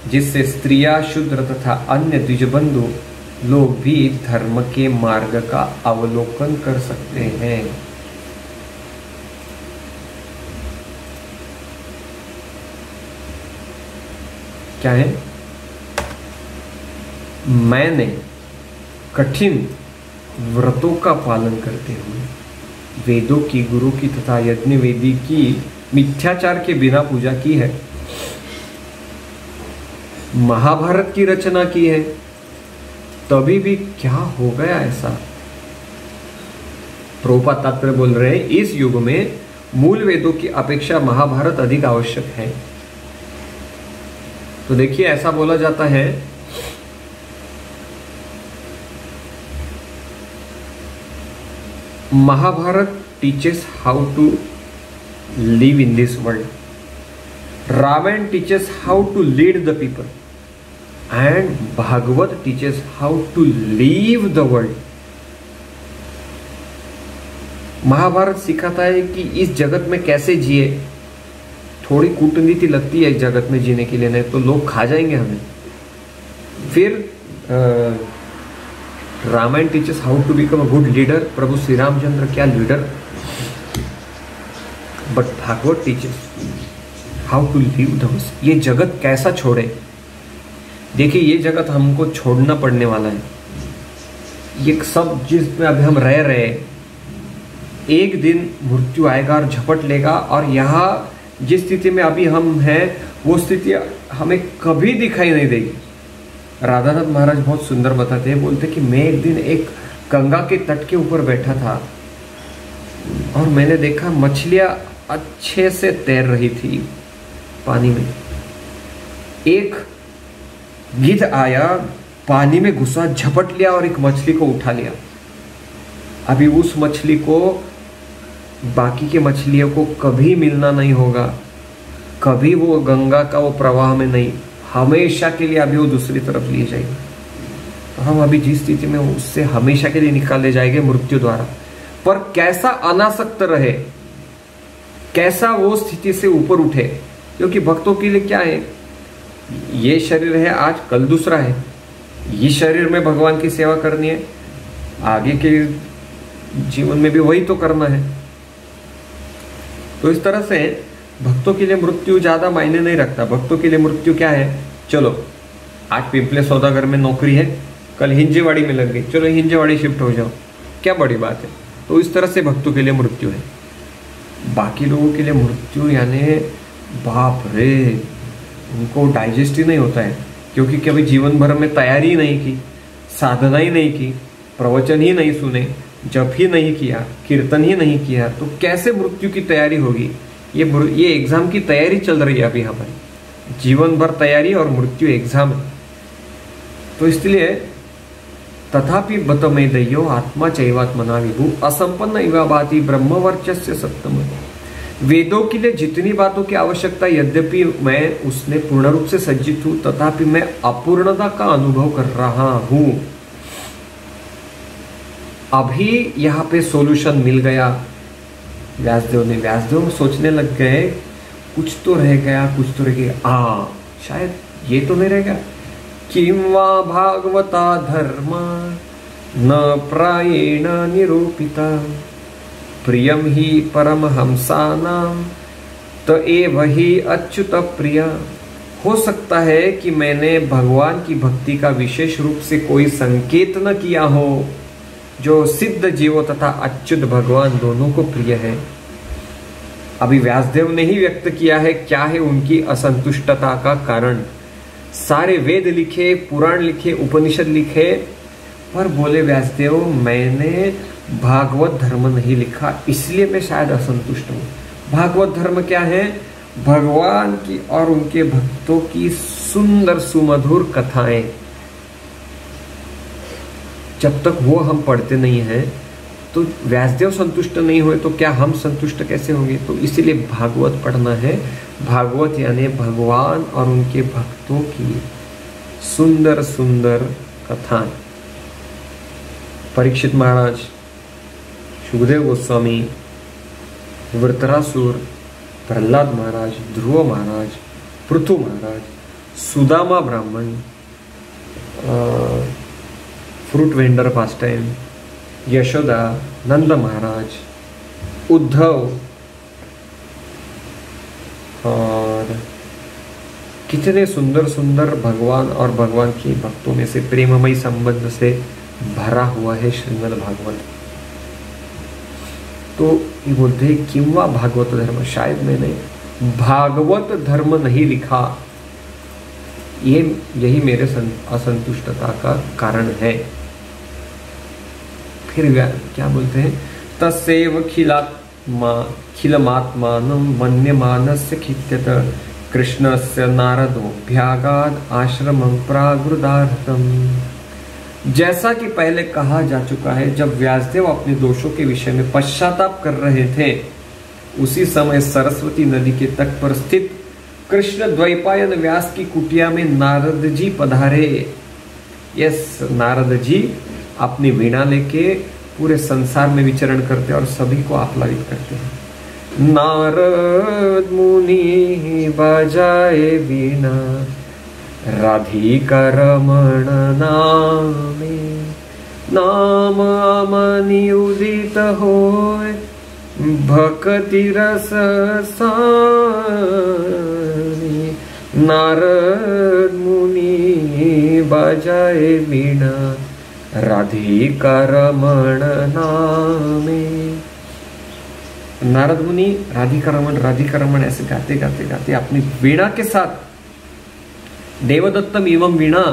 जिससे स्त्रियां, शूद्र तथा अन्य द्विजबंधु लोग भी धर्म के मार्ग का अवलोकन कर सकते हैं। क्या है? मैंने कठिन व्रतों का पालन करते हुए वेदों की, गुरु की तथा यज्ञ वेदी की मिथ्याचार के बिना पूजा की है, महाभारत की रचना की है, तभी भी क्या हो गया ऐसा? प्रभुपाद तात्पर्य बोल रहे हैं, इस युग में मूल वेदों की अपेक्षा महाभारत अधिक आवश्यक है। तो देखिए, ऐसा बोला जाता है, Mahabharata teaches how to live in this world, Ramayana teaches how to lead the people, and Bhagavata teaches how to leave the world. Mahabharata सिखाता है कि इस जगत में कैसे जिए। थोड़ी कूटनीति लगती है इस जगत में जीने के लिए, नहीं तो लोग खा जाएंगे हमें। फिर Ramayana teachers how to become a good leader, प्रभु श्री रामचंद्र क्या leader, but Bhagavat teachers how to leave the world, ये जगत कैसा छोड़े। देखिए, ये जगत हमको छोड़ना पड़ने वाला है। ये सब जिसमें अभी हम रह रहे हैं, एक दिन मृत्यु आएगा और झपट लेगा, और यहाँ जिस स्थिति में अभी हम हैं वो स्थिति हमें कभी दिखाई नहीं देगी। राधानाथ महाराज बहुत सुंदर बताते हैं, बोलते कि मैं एक दिन एक गंगा के तट के ऊपर बैठा था और मैंने देखा मछलियां अच्छे से तैर रही थी पानी में। एक गिद्ध आया, पानी में घुसा, झपट लिया और एक मछली को उठा लिया। अभी उस मछली को बाकी के मछलियों को कभी मिलना नहीं होगा, कभी वो गंगा का वो प्रवाह में नहीं, हमेशा के लिए अभी वो दूसरी तरफ लिए जाएगी। तो हम अभी जिस स्थिति में उससे हमेशा के लिए निकाले जाएंगे मृत्यु द्वारा। पर कैसा अनासक्त रहे, कैसा वो स्थिति से ऊपर उठे, क्योंकि भक्तों के लिए क्या है, ये शरीर है आज, कल दूसरा है। ये शरीर में भगवान की सेवा करनी है, आगे के जीवन में भी वही तो करना है। तो इस तरह से भक्तों के लिए मृत्यु ज्यादा मायने नहीं रखता। भक्तों के लिए मृत्यु क्या है, चलो आज पिंपले सौदागर में नौकरी है, कल हिंजेवाड़ी में लग गई, चलो हिंजेवाड़ी शिफ्ट हो जाओ, क्या बड़ी बात है। तो इस तरह से भक्तों के लिए मृत्यु है। बाकी लोगों के लिए मृत्यु यानी बाप रे, उनको डाइजेस्ट ही नहीं होता है, क्योंकि कभी जीवन भर में तैयारी ही नहीं की, साधना ही नहीं की, प्रवचन ही नहीं सुने, जप ही नहीं किया, कीर्तन ही नहीं किया, तो कैसे मृत्यु की तैयारी होगी। ये एग्जाम की तैयारी चल रही है अभी हमारी, जीवन भर तैयारी और मृत्यु एग्जाम है। तो इसलिए तथापि बतमे दयो आत्मा चैवात्मना विभु असंपन्न इवा भाति ब्रह्म वर्चस्य सत्यम। वेदों के लिए जितनी बातों की आवश्यकता, यद्यपि मैं उसने पूर्ण रूप से सज्जित हूं, तथापि मैं अपूर्णता का अनुभव कर रहा हूं। अभी यहाँ पे सॉल्यूशन मिल गया व्यासदेव सोचने लग गए कुछ तो रह गया, कुछ तो रह गया, शायद ये तो नहीं रह गया। किंवा भागवता धर्म न प्रायेण निरूपिता प्रियम ही परमहंसानां त एव ही अच्युत प्रिय। हो सकता है कि मैंने भगवान की भक्ति का विशेष रूप से कोई संकेत न किया हो, जो सिद्ध जीवों तथा अच्युत भगवान दोनों को प्रिय है। अभी व्यासदेव ने ही व्यक्त किया है क्या है उनकी असंतुष्टता का कारण। सारे वेद लिखे, पुराण लिखे, उपनिषद लिखे, पर बोले व्यासदेव मैंने भागवत धर्म नहीं लिखा, इसलिए मैं शायद असंतुष्ट हूँ। भागवत धर्म क्या है? भगवान की और उनके भक्तों की सुंदर सुमधुर कथाएं। जब तक वो हम पढ़ते नहीं हैं तो व्यासदेव संतुष्ट नहीं हुए तो क्या हम संतुष्ट कैसे होंगे? तो इसीलिए भागवत पढ़ना है। भागवत यानी भगवान और उनके भक्तों की सुंदर सुंदर कथाएं। परीक्षित महाराज सुखदेव गोस्वामी, वृत्रासुर, प्रहलाद महाराज, ध्रुव महाराज, पृथु महाराज, सुदामा ब्राह्मण, fruit vendor pastime, Yashoda, Nand Maharaj, Uddhav, और कितने सुंदर सुंदर भगवान और भगवान की भक्तों में से प्रेममय संबंध से भरा हुआ है श्रीमद् भागवत। तो ये बोलते हैं किंवा भागवत धर्म, शायद मैंने भागवत धर्म नहीं लिखा, यही मेरे असंतुष्टता का कारण है। फिर क्या बोलते हैं, तस्यैव खिलमात्मानं मन्यमानस्य खित्यत कृष्णस्य नारदोऽभ्यागाद आश्रमं प्रागृदार्थम। जैसा कि पहले कहा जा चुका है, जब व्यासदेव अपने दोषों के विषय में पश्चाताप कर रहे थे, उसी समय सरस्वती नदी के तट पर स्थित कृष्ण द्वैपायन व्यास की कुटिया में नारद जी पधारे। यस, नारद जी अपनी वीणा लेके पूरे संसार में विचरण करते और सभी को आह्लादित करते हैं। नारद मुनि बजाए वीणा राधिका रमण नामे, नाम अमनि उदित होय भक्ति रस सानी। नारद मुनि बजाए वीणा राधिका रमण नामे। नारद मुनि राधिका रमण ऐसे गाते गाते गाते अपनी वीणा के साथ, देवदत्तम एवं वीणा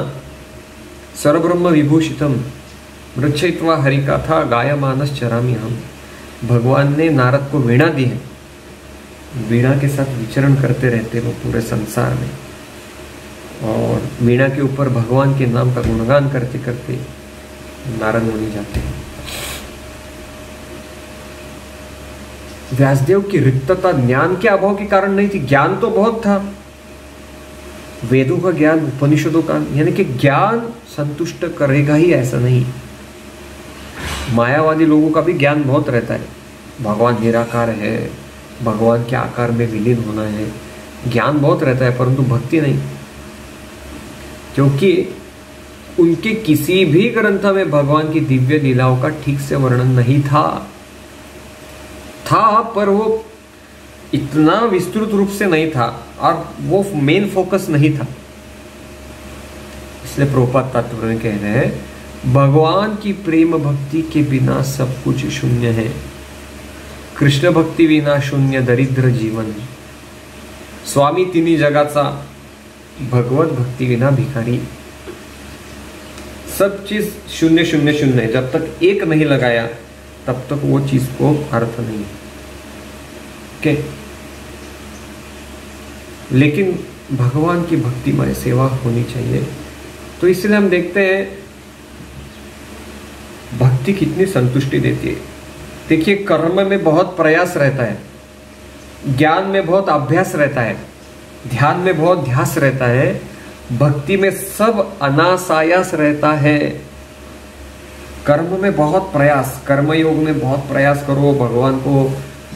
सर्वब्रह्म विभूषितम मृच्छयित्वा हरिकथा गायमानस चरामि हम। भगवान ने नारद को वीणा दी है, वीणा के साथ विचरण करते रहते वो पूरे संसार में, और वीणा के ऊपर भगवान के नाम का गुणगान करते करते नारद मुनि जाते हैं। व्यासदेव की रिक्तता ज्ञान के अभाव के कारण नहीं थी, ज्ञान तो बहुत था, वेदों का ज्ञान, उपनिषदों का, यानी कि ज्ञान संतुष्ट करेगा ही ऐसा नहीं। मायावादी लोगों का भी ज्ञान बहुत रहता है, भगवान निराकार है, भगवान के आकार में विलीन होना है, ज्ञान बहुत रहता है, परंतु भक्ति नहीं, क्योंकि उनके किसी भी ग्रंथ में भगवान की दिव्य लीलाओं का ठीक से वर्णन नहीं था, पर वो इतना विस्तृत रूप से नहीं था और वो मेन फोकस नहीं था। इसलिए प्रभुपाद तात्पर्य में कह रहे हैं, भगवान की प्रेम भक्ति के बिना सब कुछ शून्य है। कृष्ण भक्ती विना शून्य दरिद्र जीवन। स्वामी तिन्ही जगाचा, भगवत भक्ति विना भिखारी। सब चीज शून्य शून्य शून्य है, जब तक एक नहीं लगाया तब तक वो चीज को अर्थ नहीं। ओके, लेकिन भगवान की भक्तिमय सेवा होनी चाहिए। तो इसलिए हम देखते हैं भक्ति कितनी संतुष्टि देती है। देखिए, कर्म में बहुत प्रयास रहता है, ज्ञान में बहुत अभ्यास रहता है, ध्यान में बहुत ध्यास रहता है, भक्ति में सब अनासायास रहता है। कर्म में बहुत प्रयास, कर्म योग में बहुत प्रयास करो, भगवान को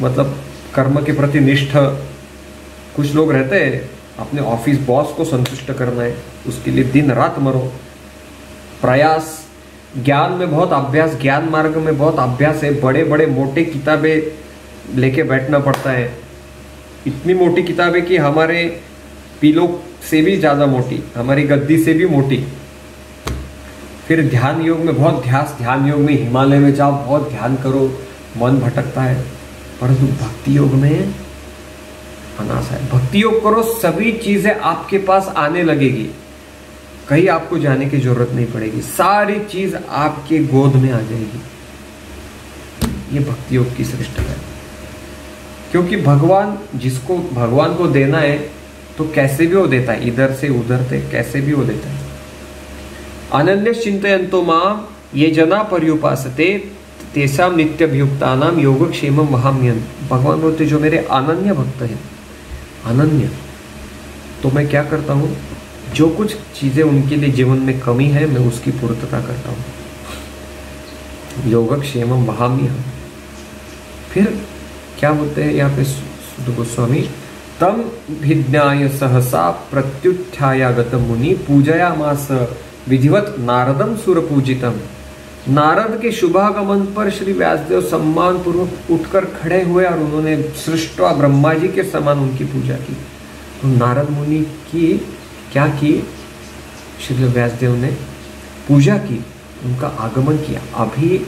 मतलब कर्म के प्रति निष्ठ। कुछ लोग रहते हैं अपने ऑफिस बॉस को संतुष्ट करना है, उसके लिए दिन रात मरो, प्रयास। ज्ञान में बहुत अभ्यास, ज्ञान मार्ग में बहुत अभ्यास है, बड़े बड़े मोटे किताबें लेके बैठना पड़ता है, इतनी मोटी किताबें कि हमारे पीलो से भी ज्यादा मोटी, हमारी गद्दी से भी मोटी। फिर ध्यान योग में बहुत ध्यास, ध्यान योग में हिमालय में जाओ, बहुत ध्यान करो, मन भटकता है। परंतु भक्ति योग में अनासा है। भक्ति योग करो, सभी चीजें आपके पास आने लगेगी, कहीं आपको जाने की जरूरत नहीं पड़ेगी, सारी चीज आपके गोद में आ जाएगी। ये भक्ति योग की श्रेष्ठता है, क्योंकि भगवान, जिसको भगवान को देना है तो कैसे भी वो देता है, इधर से उधर से कैसे भी वो देता है। अनन्य चिंतयन्तो माम ये जना पर्युपासते तेसाम नित्यभियुक्तानाम योगक्षेमम वहाम्यन। भगवान बोलते जो मेरे अनन्य भक्त हैं, अनन्य, तो मैं क्या करता हूँ, जो कुछ चीजें उनके लिए जीवन में कमी है मैं उसकी पूर्तता करता हूँ। योगक्षेमम वहाम्यहम्, फिर क्या बोलते हैं यहाँ पे सुत गोस्वामी, तम भिज्ञाय सहसा प्रत्युत्थायागत मुनि पूजयामास विधिवत नारदम सुरपूजितम। नारद के शुभागमन पर श्री व्यासदेव सम्मान पूर्वक उठकर खड़े हुए और उन्होंने सृष्टा ब्रह्मा जी के समान उनकी पूजा की। तो नारद मुनि की क्या की, श्री व्यासदेव ने पूजा की, उनका आगमन किया। अभी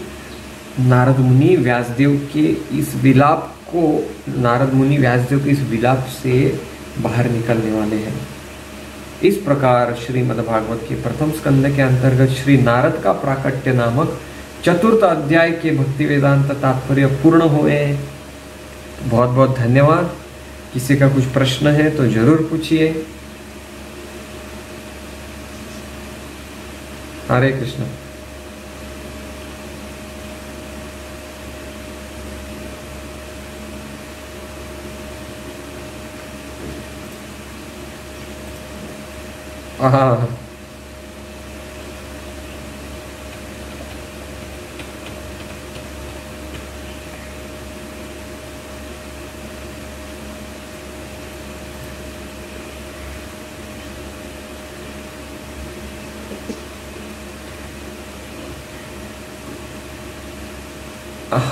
नारद मुनि व्यासदेव के इस विलाप को, नारद मुनि व्यासदेव के इस विलाप से बाहर निकलने वाले हैं। इस प्रकार श्रीमद्भागवत के प्रथम स्कंद के अंतर्गत श्री नारद का प्राकट्य नामक चतुर्थ अध्याय के भक्ति वेदांत तात्पर्य पूर्ण हुए। बहुत बहुत धन्यवाद। किसी का कुछ प्रश्न है तो जरूर पूछिए। हरे कृष्ण। हाँ,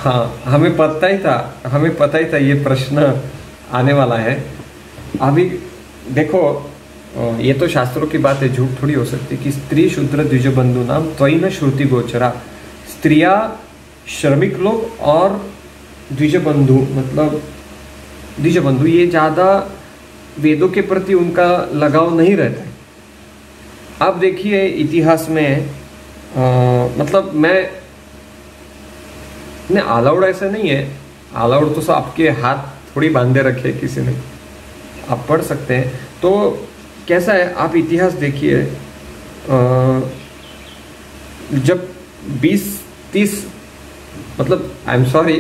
हाँ, हमें पता ही था ये प्रश्न आने वाला है। अभी देखो, ये तो शास्त्रों की बात है, झूठ थोड़ी हो सकती कि स्त्री शूद्र द्विजबंधु नाम त्वयि श्रुति गोचरा। स्त्रियां, श्रमिक लोग और द्विजबंधु, मतलब द्विजबंधु, ये ज़्यादा वेदों के प्रति उनका लगाव नहीं रहता है। अब देखिए इतिहास में मतलब मैं अलाउड ऐसा नहीं है, अलाउड तो सब आपके हाथ थोड़ी बांधे रखे किसी ने, आप पढ़ सकते हैं। तो कैसा है, आप इतिहास देखिए, जब 20-30 मतलब आई एम सॉरी,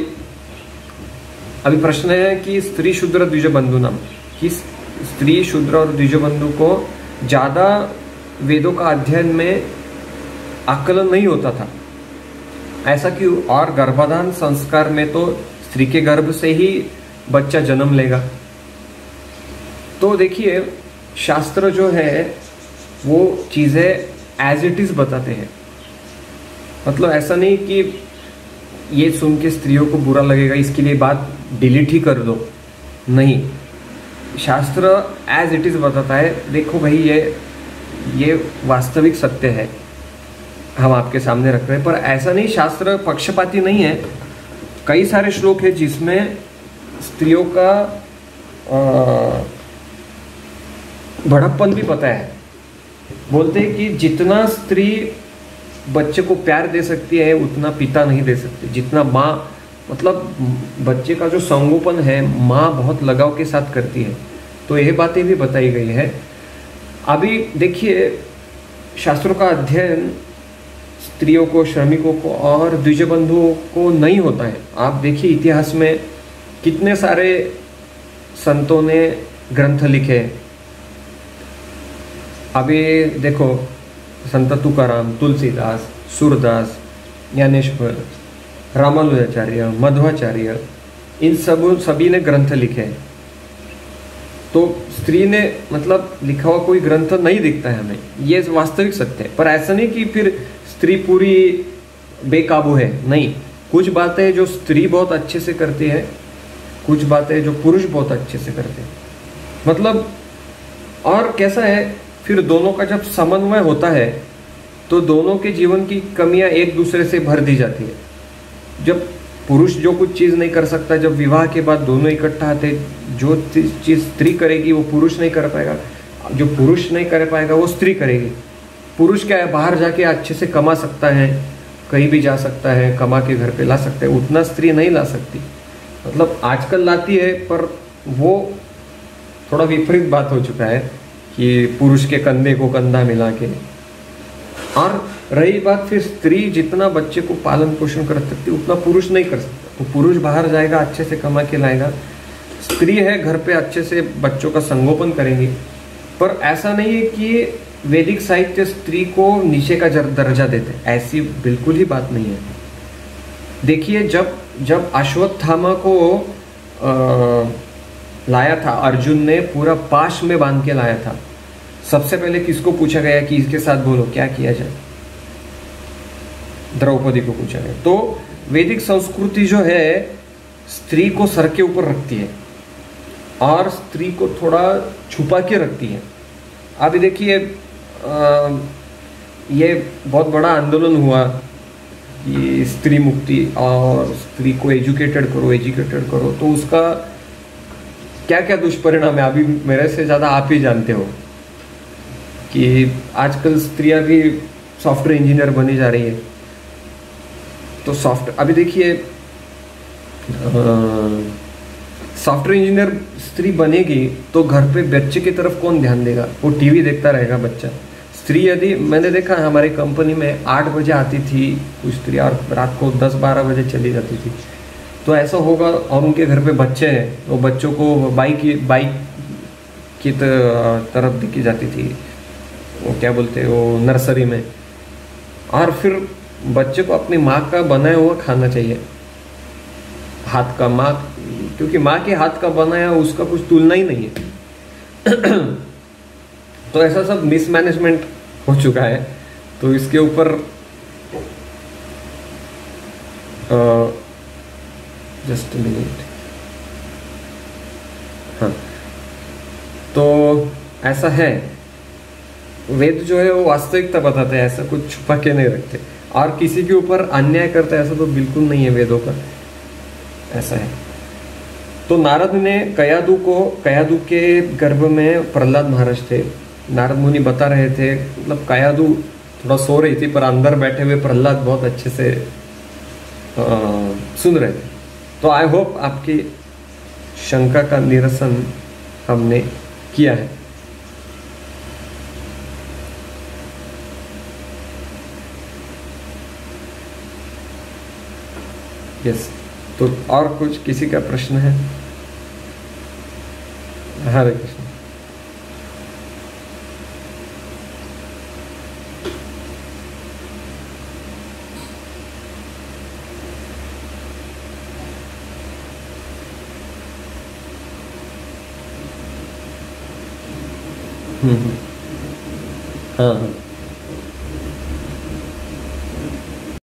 अभी प्रश्न है कि स्त्री शूद्र द्विजबंधु नाम, कि स्त्री शूद्र और द्विजबंधु को ज़्यादा वेदों का अध्ययन में आकलन नहीं होता था, ऐसा क्यों? और गर्भाधान संस्कार में तो स्त्री के गर्भ से ही बच्चा जन्म लेगा। तो देखिए शास्त्र जो है वो चीज़ें एज इट इज़ बताते हैं, मतलब ऐसा नहीं कि ये सुन के स्त्रियों को बुरा लगेगा इसके लिए बात डिलीट ही कर दो, नहीं, शास्त्र एज इट इज़ बताता है। देखो भाई, ये वास्तविक सत्य है, हम आपके सामने रख रहे हैं, पर ऐसा नहीं, शास्त्र पक्षपाती नहीं है। कई सारे श्लोक है जिसमें स्त्रियों का भड़कपन भी पता है। बोलते हैं कि जितना स्त्री बच्चे को प्यार दे सकती है उतना पिता नहीं दे सकती। जितना माँ, मतलब बच्चे का जो संगोपन है माँ बहुत लगाव के साथ करती है। तो यह बातें भी बताई गई है। अभी देखिए शास्त्रों का अध्ययन स्त्रियों को, श्रमिकों को और द्विजबंधुओं को नहीं होता है। आप देखिए इतिहास में कितने सारे संतों ने ग्रंथ लिखे। अभी देखो संत तुकाराम, तुलसीदास, सूरदास, ज्ञानेश्वर, रामानुजाचार्य, मध्वाचार्य, इन सभी ने ग्रंथ लिखे। तो स्त्री ने मतलब लिखा हुआ कोई ग्रंथ नहीं दिखता है हमें, ये वास्तविक सत्य है। पर ऐसा नहीं कि फिर स्त्री पूरी बेकाबू है, नहीं। कुछ बातें जो स्त्री बहुत अच्छे से करती है, कुछ बातें जो पुरुष बहुत अच्छे से करते हैं, मतलब। और कैसा है, फिर दोनों का जब समन्वय होता है तो दोनों के जीवन की कमियां एक दूसरे से भर दी जाती है। जब पुरुष जो कुछ चीज़ नहीं कर सकता, जब विवाह के बाद दोनों इकट्ठा आते, जो चीज़ स्त्री करेगी वो पुरुष नहीं कर पाएगा, जो पुरुष नहीं कर पाएगा वो स्त्री करेगी। पुरुष क्या है, बाहर जाके अच्छे से कमा सकता है, कहीं भी जा सकता है, कमा के घर पे ला सकता है, उतना स्त्री नहीं ला सकती। मतलब आजकल लाती है, पर वो थोड़ा विपरीत बात हो चुका है कि पुरुष के कंधे को कंधा मिला के। और रही बात फिर स्त्री जितना बच्चे को पालन पोषण कर सकती उतना पुरुष नहीं कर सकता। तो पुरुष बाहर जाएगा, अच्छे से कमा के लाएगा, स्त्री है घर पे अच्छे से बच्चों का संगोपन करेंगी। पर ऐसा नहीं है कि वैदिक साहित्य स्त्री को नीचे का दर्जा देते, ऐसी बिल्कुल ही बात नहीं है। देखिए जब जब अश्वत्थामा को लाया था अर्जुन ने, पूरा पाश में बांध के लाया था, सबसे पहले किसको पूछा गया कि इसके साथ बोलो क्या किया जाए? द्रौपदी को पूछा गया। तो वैदिक संस्कृति जो है स्त्री को सर के ऊपर रखती है और स्त्री को थोड़ा छुपा के रखती है। अभी देखिए ये बहुत बड़ा आंदोलन हुआ कि स्त्री मुक्ति और स्त्री को एजुकेटेड करो, तो उसका क्या क्या दुष्परिणाम है अभी मेरे से ज़्यादा आप ही जानते हो कि आजकल स्त्रियां भी सॉफ्टवेयर इंजीनियर बनी जा रही है। तो अभी देखिए सॉफ्टवेयर इंजीनियर स्त्री बनेगी तो घर पे बच्चे की तरफ कौन ध्यान देगा? वो टीवी देखता रहेगा बच्चा। स्त्री यदि, मैंने देखा है हमारी कंपनी में 8 बजे आती थी कुछ स्त्री और रात को 10-12 बजे चली जाती थी। तो ऐसा होगा और उनके घर पे बच्चे हैं तो बच्चों को बाइक की तरफ दिखी जाती थी, वो क्या बोलते हैं वो नर्सरी में। और फिर बच्चे को अपनी माँ का बनाया हुआ खाना चाहिए, हाथ का, माँ, क्योंकि माँ के हाथ का बनाया उसका कुछ तुलना ही नहीं है। तो ऐसा सब मिसमैनेजमेंट हो चुका है। तो इसके ऊपर जस्ट मिनट, हाँ, तो ऐसा है, वेद जो है वो वास्तविकता बताते हैं, ऐसा कुछ छुपा के नहीं रखते और किसी के ऊपर अन्याय करते ऐसा तो बिल्कुल नहीं है वेदों का, ऐसा है। तो नारद ने कयादु के गर्भ में प्रहलाद महाराज थे। नारद मुनि बता रहे थे, मतलब कयादु थोड़ा सो रही थी पर अंदर बैठे हुए प्रहलाद बहुत अच्छे से सुन रहे थे। तो आई होप आपकी शंका का निरसन हमने किया है। यस, तो और कुछ किसी का प्रश्न है? हरे कृष्ण। हाँ हाँ